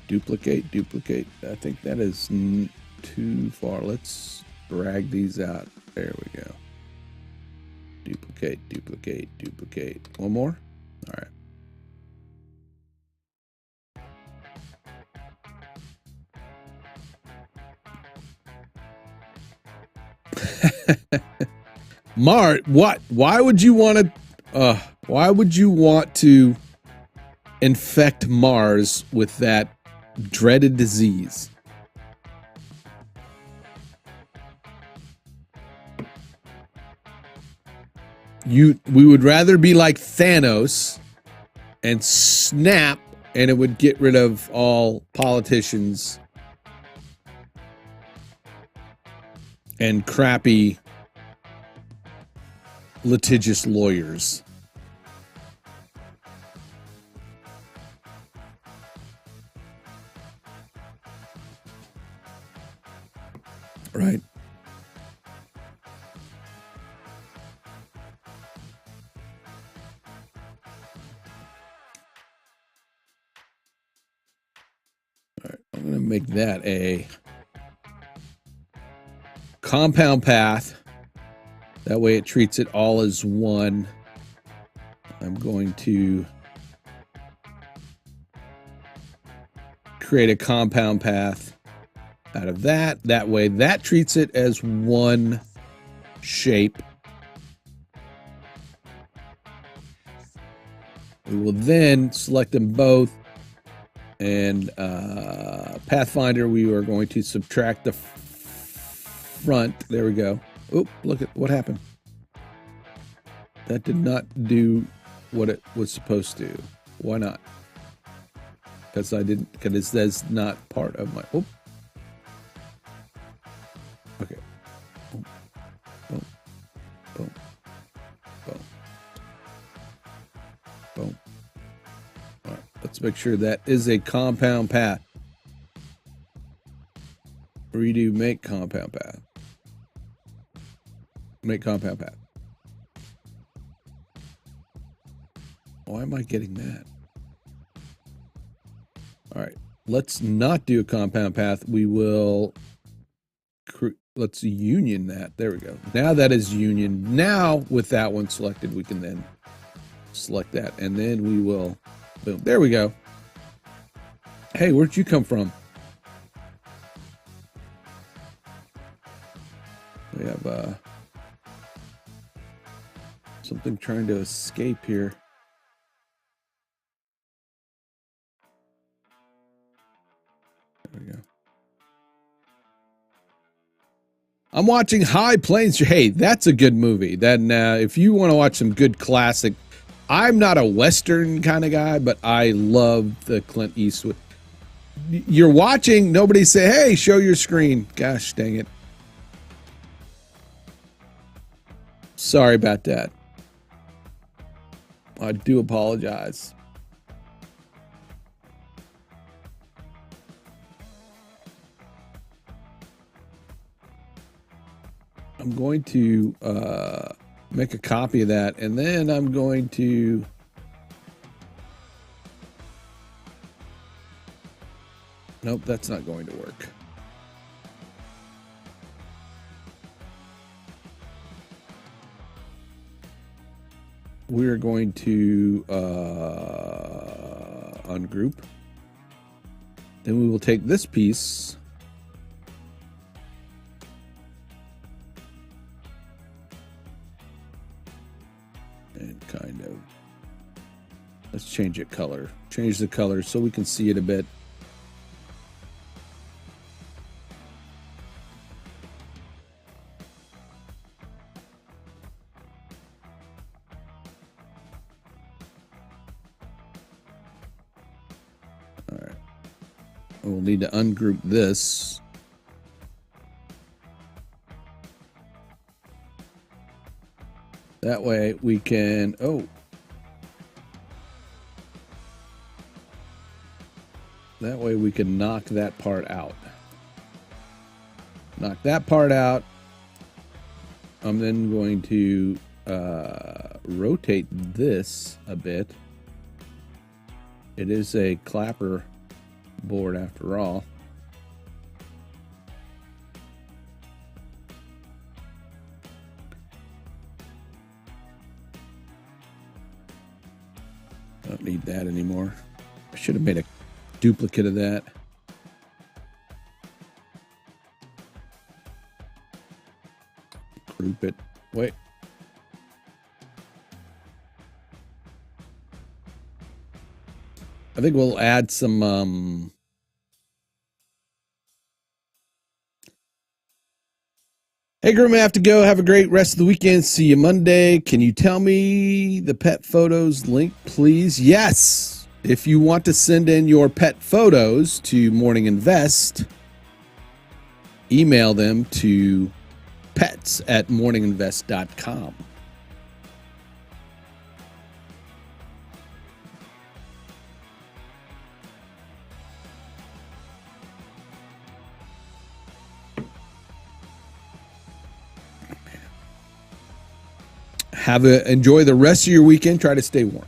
Speaker 1: Duplicate. I think that is too far. Let's drag these out. There we go. Duplicate. One more? All right. Why would you want to infect Mars with that dreaded disease? We would rather be like Thanos and snap, and it would get rid of all politicians and crappy litigious lawyers. Right. I'm going to make that a compound path. That way it treats it all as one. I'm going to create a compound path out of that. That way that treats it as one shape. We will then select them both. And Pathfinder, we are going to subtract the front. There we go. Oh, look at what happened. That did not do what it was supposed to. Why not? Because that's not part of my... Oh. Okay. Boom. Boom. Boom. Boom. Boom. All right. Let's make sure that is a compound path. Redo, make compound path. Make compound path. Why am I getting that? All right. Let's not do a compound path. We will... Let's union that. There we go. Now that is union. Now with that one selected, we can then select that. And then we will... Boom. There we go. Hey, where'd you come from? We have something trying to escape here. There we go. I'm watching High Plains. Hey, that's a good movie. Then if you want to watch some good classic, I'm not a Western kind of guy, but I love the Clint Eastwood. You're watching, nobody say, hey, show your screen. Gosh dang it. Sorry about that. I do apologize. I'm going to make a copy of that, and then I'm going to nope, that's not going to work. We're going to ungroup. Then we will take this piece and kind of, let's change it color. Change the color so we can see it a bit. All right. We'll need to ungroup this. That way we can, that way we can knock that part out. Knock that part out. I'm then going to rotate this a bit. It is a clapper board after all. I don't need that anymore. I should have made a duplicate of that. Group it. Wait. I think we'll add some hey, Grim, I have to go. Have a great rest of the weekend. See you Monday. Can you tell me the pet photos link, please? Yes. If you want to send in your pet photos to Morning Invest, email them to pets@morninginvest.com. Enjoy the rest of your weekend. Try to stay warm.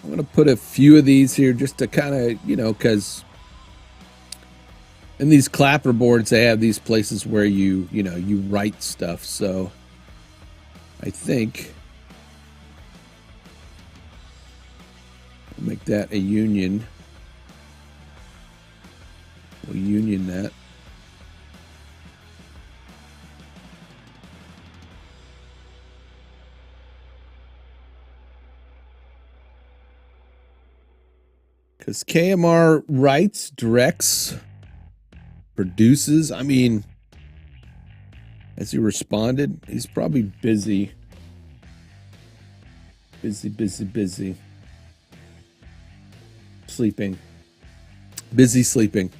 Speaker 1: I'm going to put a few of these here just to kind of, because in these clapper boards, they have these places where you write stuff. So I think I'll make that a union. We'll union that. Because KMR writes, directs, produces. I mean, as he responded, he's probably busy. Busy. Sleeping. Busy sleeping.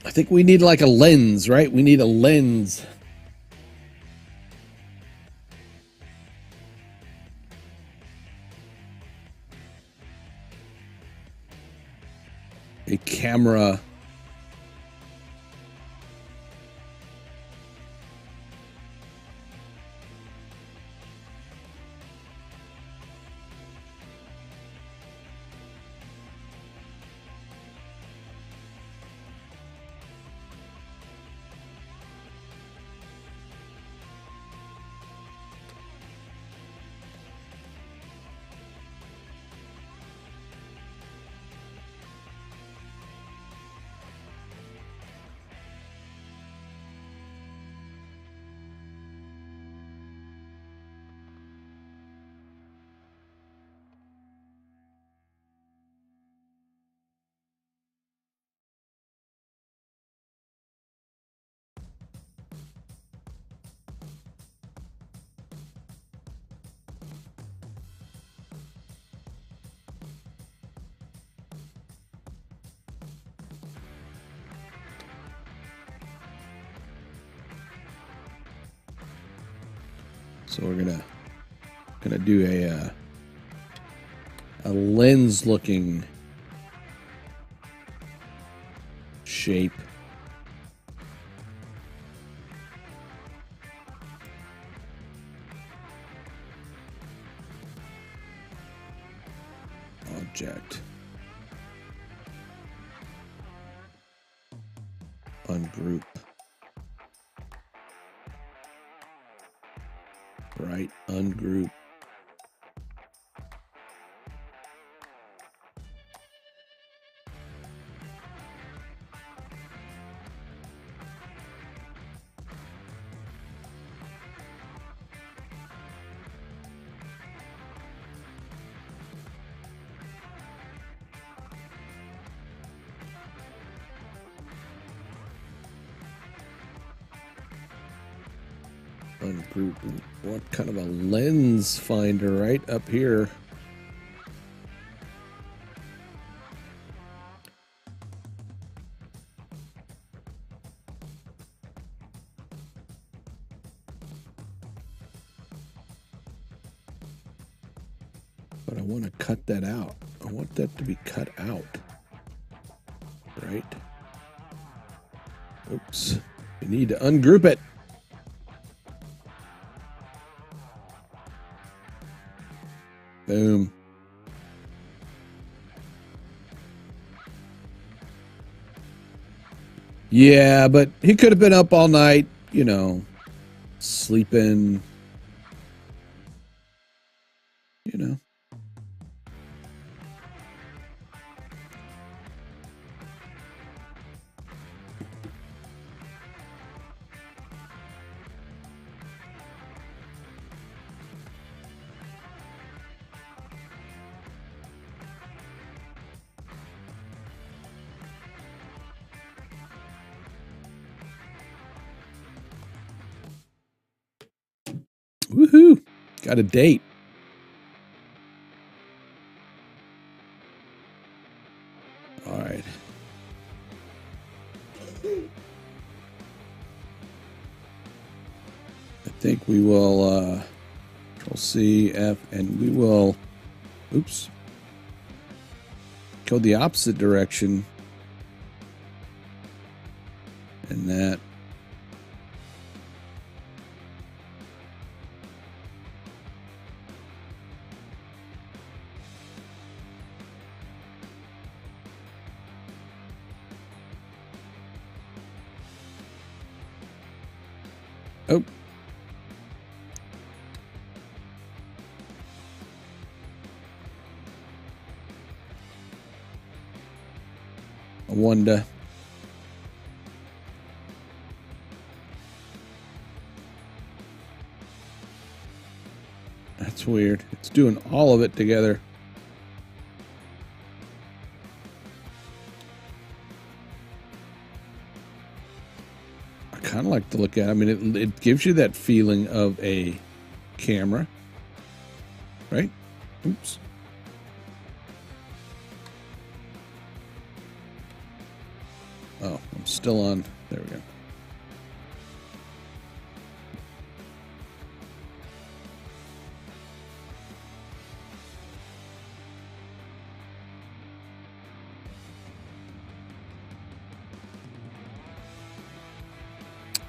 Speaker 1: I think we need like a lens, right? We need a lens. A camera. So we're gonna do a lens looking shape. Object. Ungroup. Right, ungroup. Ungroup. What kind of a lens finder right up here? But I want to cut that out. I want that to be cut out. Right? Oops. We need to ungroup it. Boom. Yeah, but he could have been up all night, you know, sleeping, you know. Woohoo! Got a date. All right. I think we will Control C, F, and we will, oops, go the opposite direction. And that. Oh. I wonder. That's weird. It's doing all of it together. I kind of like to look at it. I mean, it gives you that feeling of a camera, right? Oops. Oh, I'm Still on. There we go.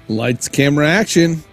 Speaker 1: Lights, camera, action.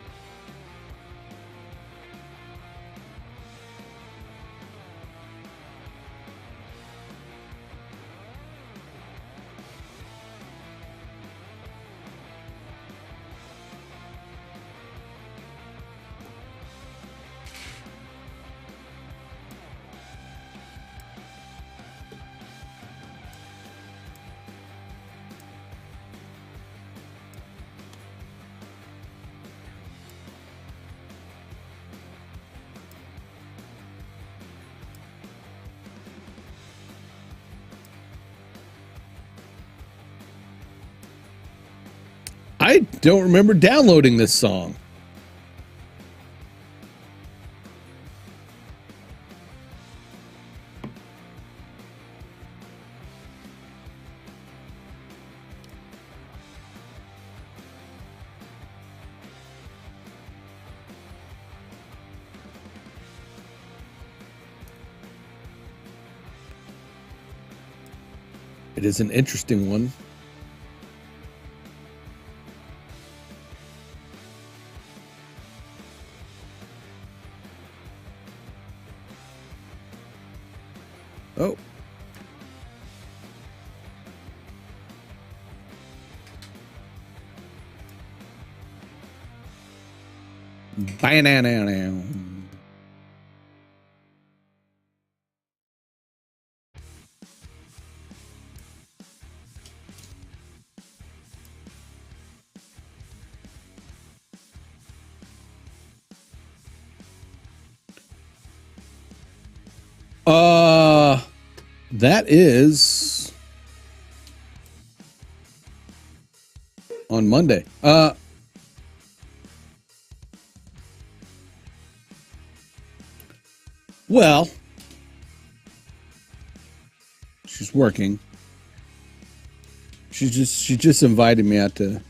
Speaker 1: I don't remember downloading this song. It is an interesting one. Oh. Banana. That is on Monday. Well, she's working. She just invited me out to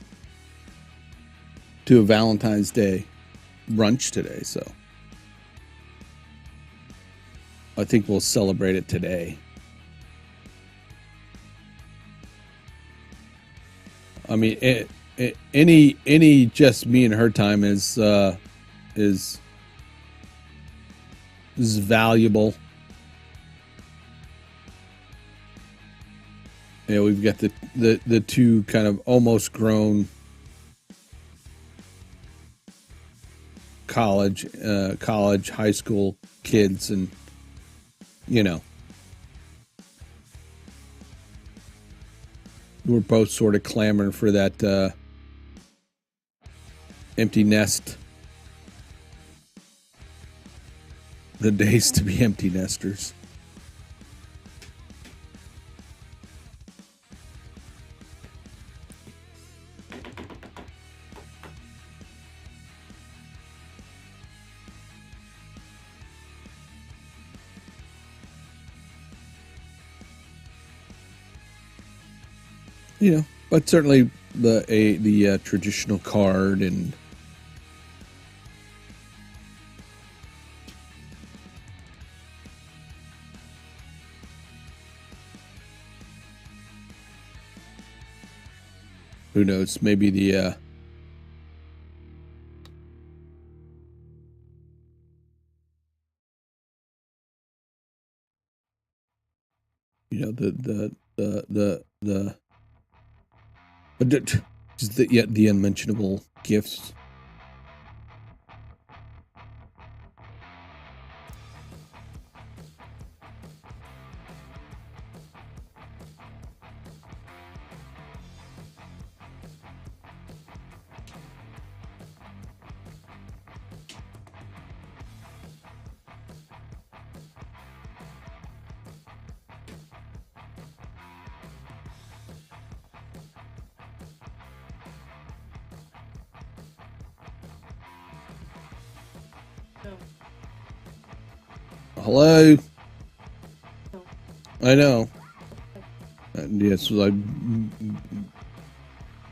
Speaker 1: a Valentine's Day brunch today, so I think we'll celebrate it today. I mean, any just me and her time is valuable. Yeah, we've got the two kind of almost grown college, high school kids, and you know, we're both sort of clamoring for that empty nest. The days to be empty nesters. You know, but certainly the traditional card and who knows, maybe the you know, just the unmentionable gifts. Hello. I know. Yes,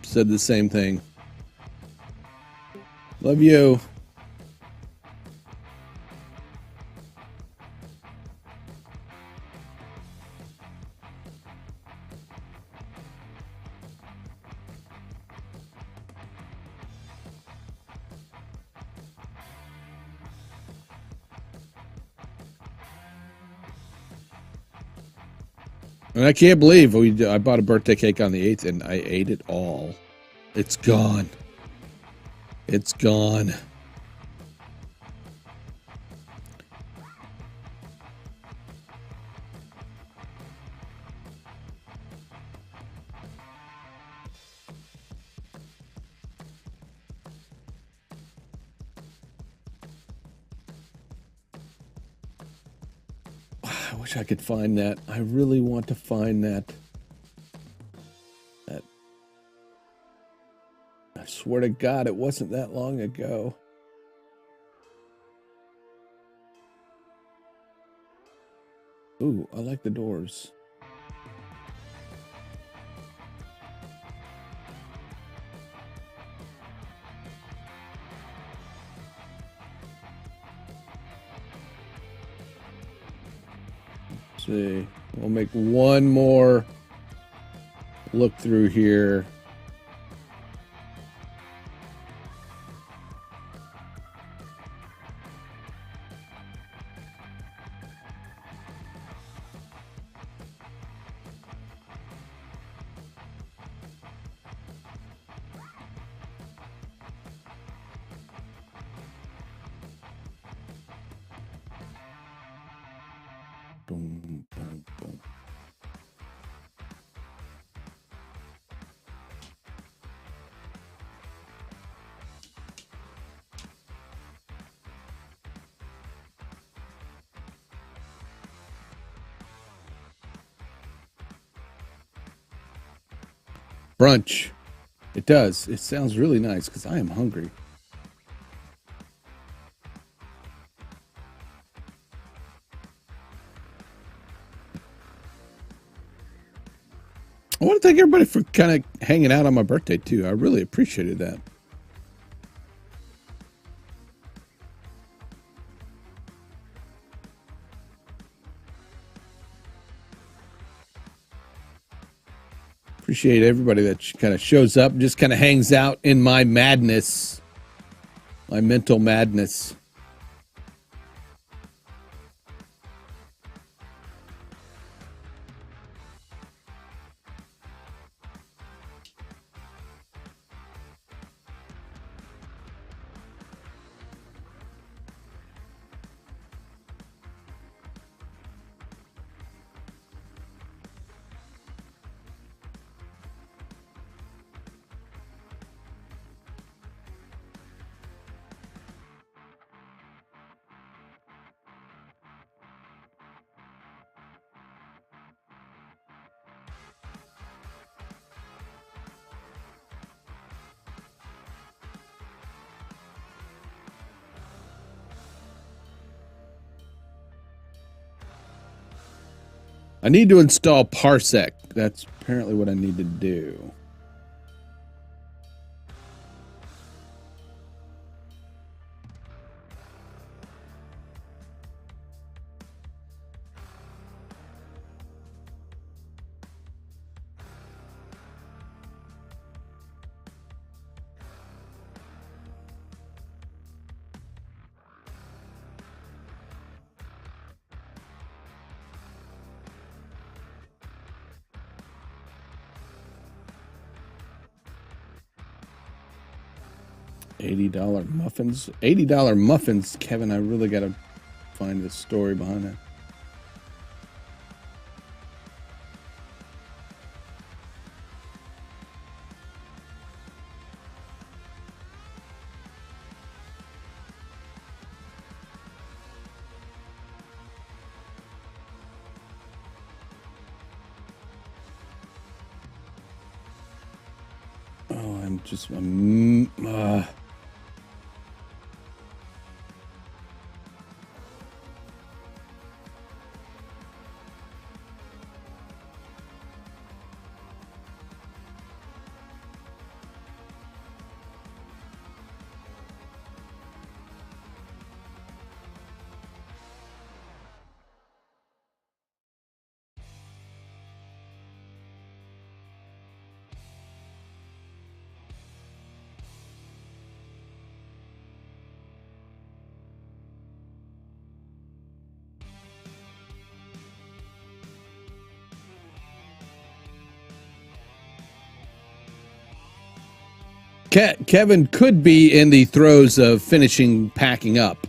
Speaker 1: said the same thing. Love you. And I can't believe I bought a birthday cake on the 8th and I ate it all. It's gone. It's gone. I wish I could find that. I really want to find that. I swear to God, it wasn't that long ago. Ooh, I like the doors. Let's see. We'll make one more look through here. Boom, boom, boom. Brunch. It does. It sounds really nice because I am hungry. I want to thank everybody for kind of hanging out on my birthday, too. I really appreciated that. Appreciate everybody that kind of shows up and just kind of hangs out in my madness, my mental madness. I need to install Parsec. That's apparently what I need to do. $80 muffins. $80 muffins, Kevin. I really got to find the story behind that. Oh, I'm just Kevin could be in the throes of finishing packing up.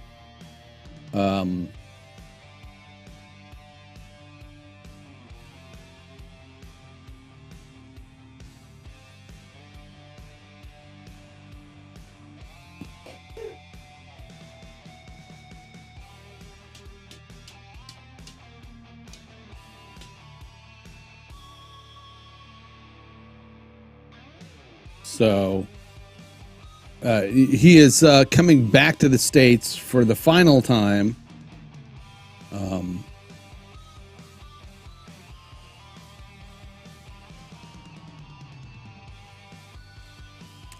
Speaker 1: So he is coming back to the States for the final time.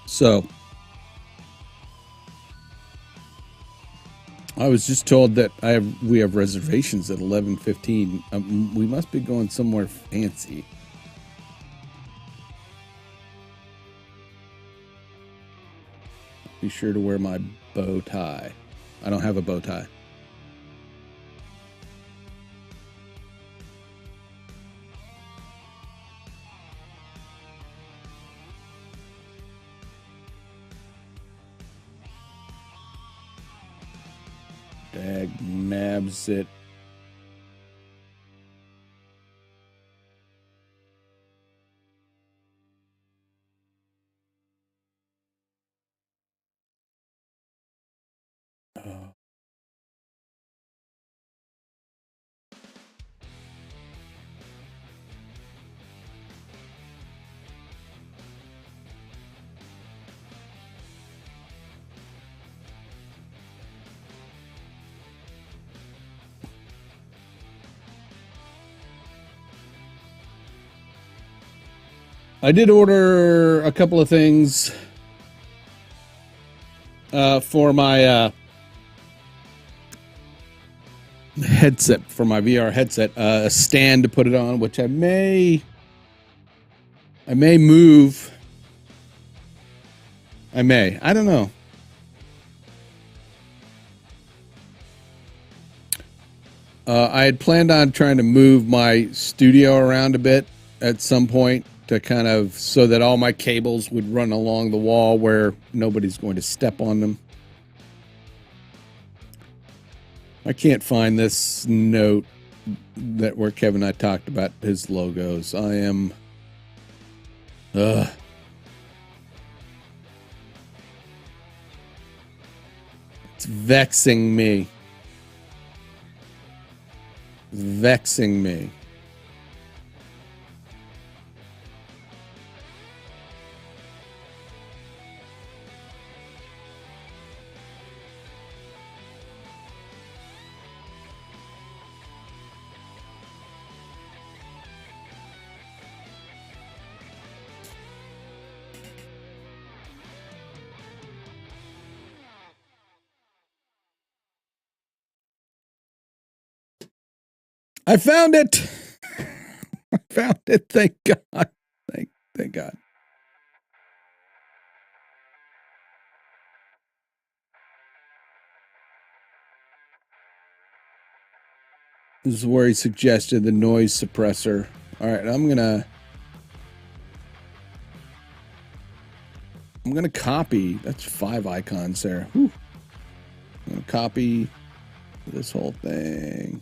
Speaker 1: So I was just told that we have reservations at 11:15. We must be going somewhere fancy. Be sure to wear my bow tie. I don't have a bow tie. Dag nabs it. I did order a couple of things for my headset, for my VR headset, a stand to put it on, which I may move. I don't know. I had planned on trying to move my studio around a bit at some point to kind of, so that all my cables would run along the wall where nobody's going to step on them. I can't find this note that where Kevin and I talked about his logos. I am, it's vexing me. Vexing me. I found it. I found it. Thank God. Thank God. This is where he suggested the noise suppressor. All right, I'm gonna copy. That's 5 icons there. Whew. I'm gonna copy this whole thing.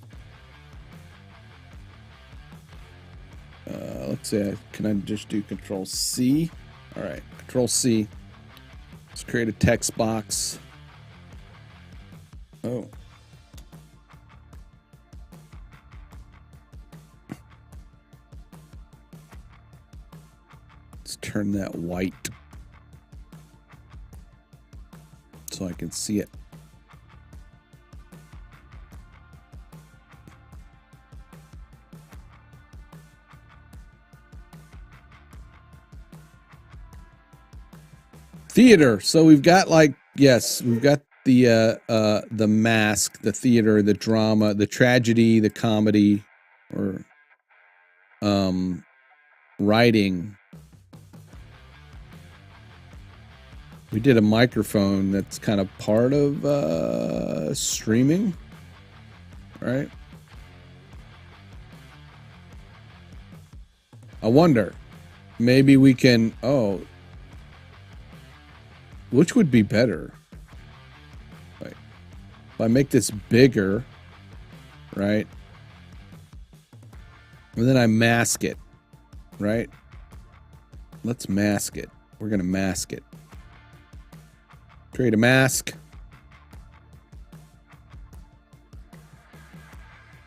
Speaker 1: Let's see, can I just do Control C? All right, Control C. Let's create a text box. Oh. Let's turn that white so I can see it. Theater. So we've got we've got the mask, the theater, the drama, the tragedy, the comedy, or writing. We did a microphone that's kind of part of streaming, right? I wonder, maybe we can, which would be better? Right. If I make this bigger, right? And then I mask it, right? Let's mask it. We're going to mask it. Create a mask.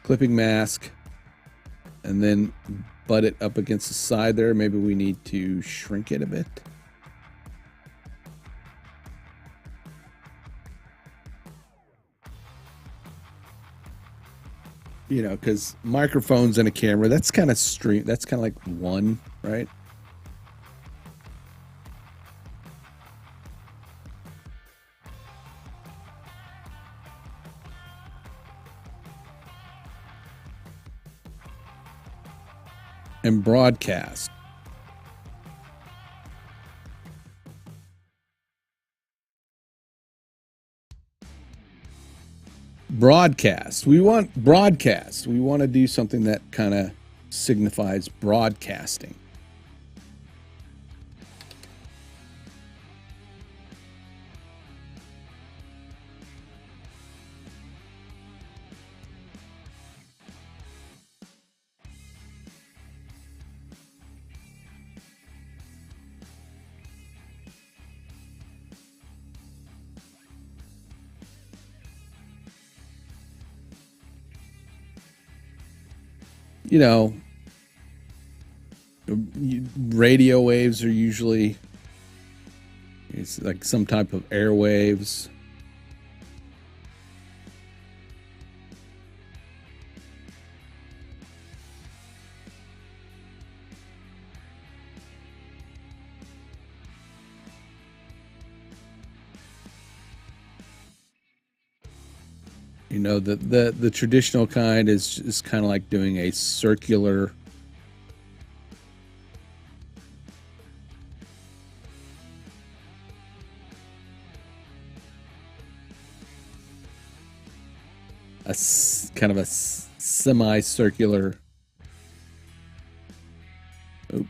Speaker 1: Clipping mask. And then butt it up against the side there. Maybe we need to shrink it a bit. You know, because microphones and a camera, that's kind of that's kind of like one, right? And broadcast. Broadcast. We want broadcast. We want to do something that kind of signifies broadcasting. You know, radio waves are usually, it's like some type of airwaves. You know, the traditional kind is kind of like doing a circular kind of a semicircular. Oop.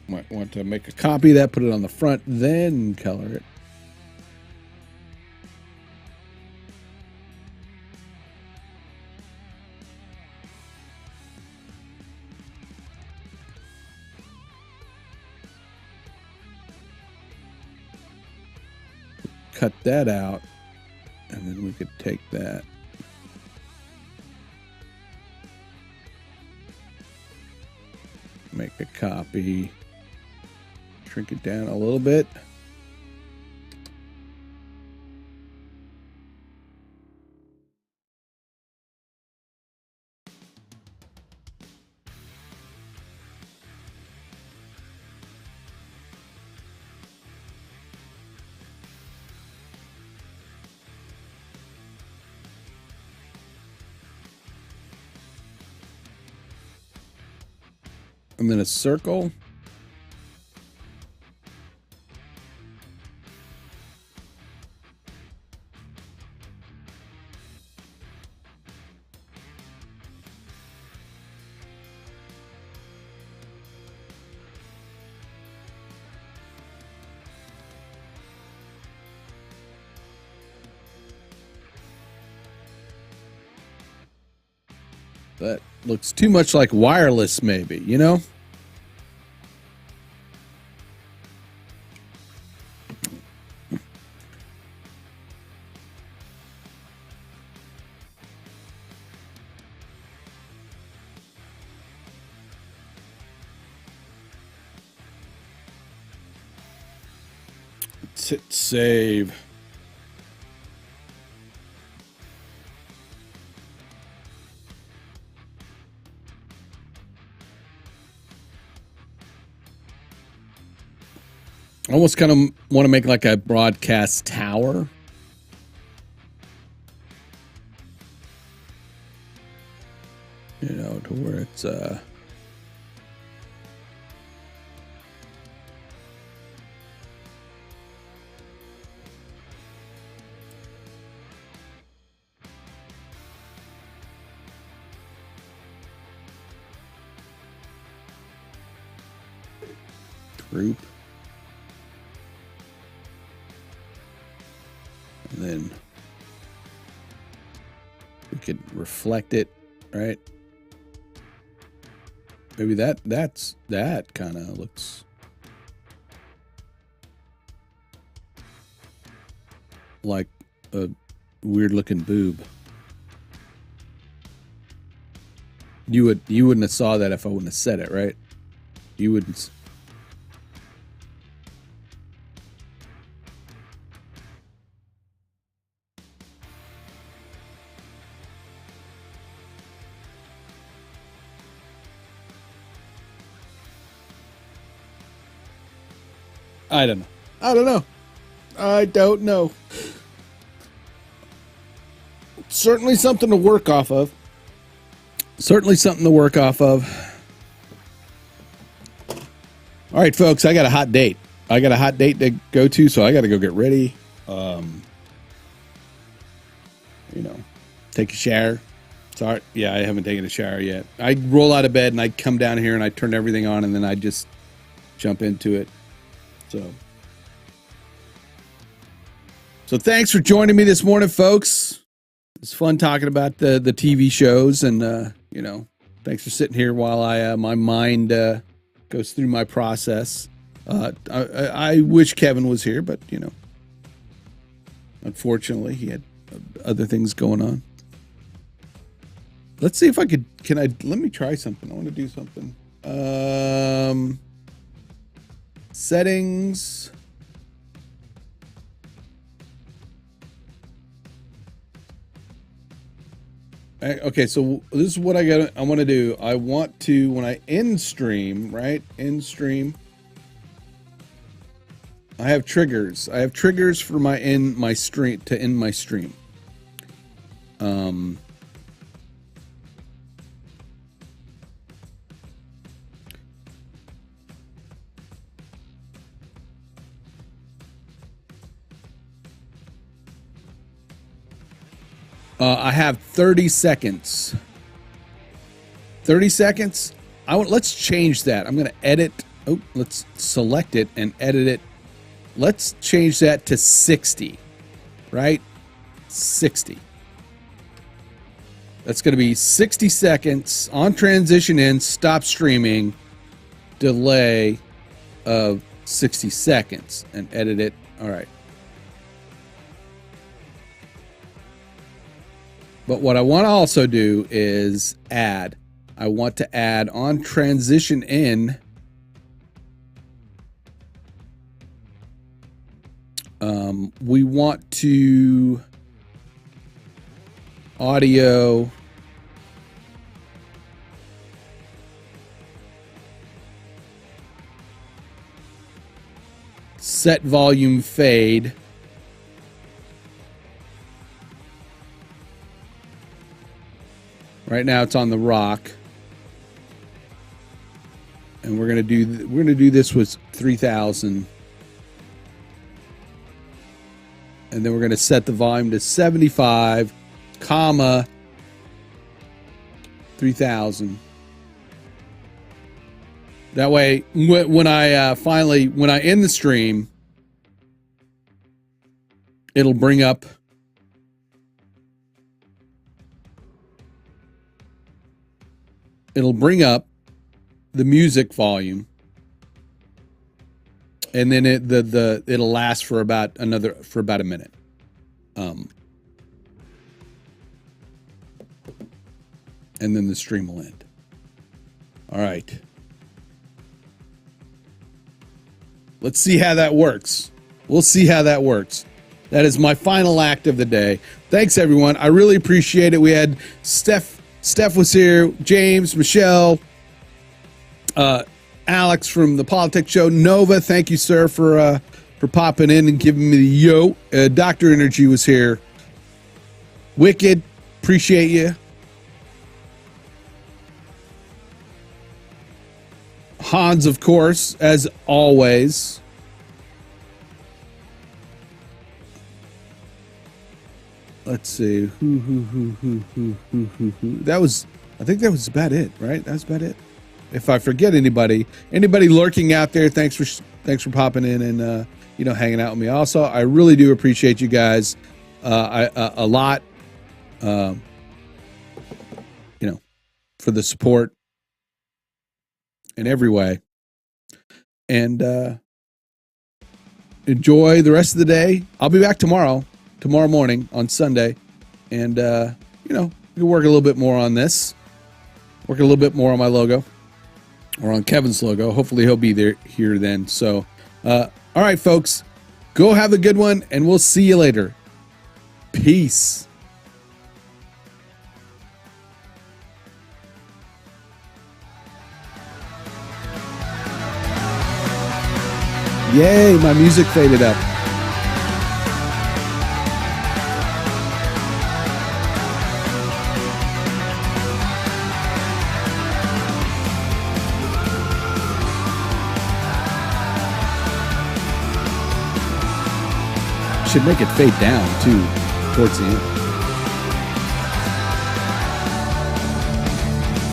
Speaker 1: Might want to make a copy of that, put it on the front, then color it. Cut that out, and then we could take that. Make a copy. Shrink it down a little bit. And then a circle. That looks too much like wireless, maybe, you know? Let's hit save. I almost kind of want to make like a broadcast tower. You know, to where it's group. And then we could reflect it, right? Maybe that kind of looks like a weird looking boob. You wouldn't have saw that if I wouldn't have said it, right? You wouldn't. I don't know. I don't know. Certainly something to work off of. All right, folks, I got a hot date. To go to, so I got to go get ready. Take a shower. Sorry. Yeah, I haven't taken a shower yet. I roll out of bed and I come down here and I turn everything on and then I just jump into it. So thanks for joining me this morning, folks. It's fun talking about the TV shows, and thanks for sitting here while I my mind goes through my process. I wish Kevin was here, but unfortunately he had other things going on. Let's see if I could. Let me try something. I want to do something. Settings. Okay, so this is what I want to do. I want to, when I end stream, right? End stream. I have triggers. I have triggers for my end my stream. I have 30 seconds. 30 seconds. Let's change that. I'm going to edit. Oh, let's select it and edit it. Let's change that to 60. Right? 60. That's going to be 60 seconds on transition in, stop streaming, delay of 60 seconds, and edit it. All right. But what I want to also do is add. I want to add on transition in. We want to audio. Set volume fade. Right now it's on the rock, and we're gonna do this with 3,000, and then we're gonna set the volume to 75, 3,000. That way, when I end the stream, it'll bring up. It'll bring up the music volume, and then it'll last for about a minute. And then the stream will end. All right. Let's see how that works. We'll see how that works. That is my final act of the day. Thanks, everyone. I really appreciate it. We had Steph was here, James, Michelle, Alex from the Politics Show, Nova. Thank you, sir, for popping in and giving me the yo. Dr. Energy was here. Wicked, appreciate you. Hans, of course, as always. Let's see. Who. I think that was about it, right? That's about it. if I forget anybody lurking out there, thanks for popping in and hanging out with me. Also, I really do appreciate you guys a lot. For the support in every way, and enjoy the rest of the day. I'll be back tomorrow morning on Sunday, and we'll work a little bit more on this, work a little bit more on my logo or on Kevin's logo. Hopefully he'll be here then. So all right, folks, go have a good one, and we'll see you later. Peace. Yay, my music faded up. Should make it fade down too towards the end.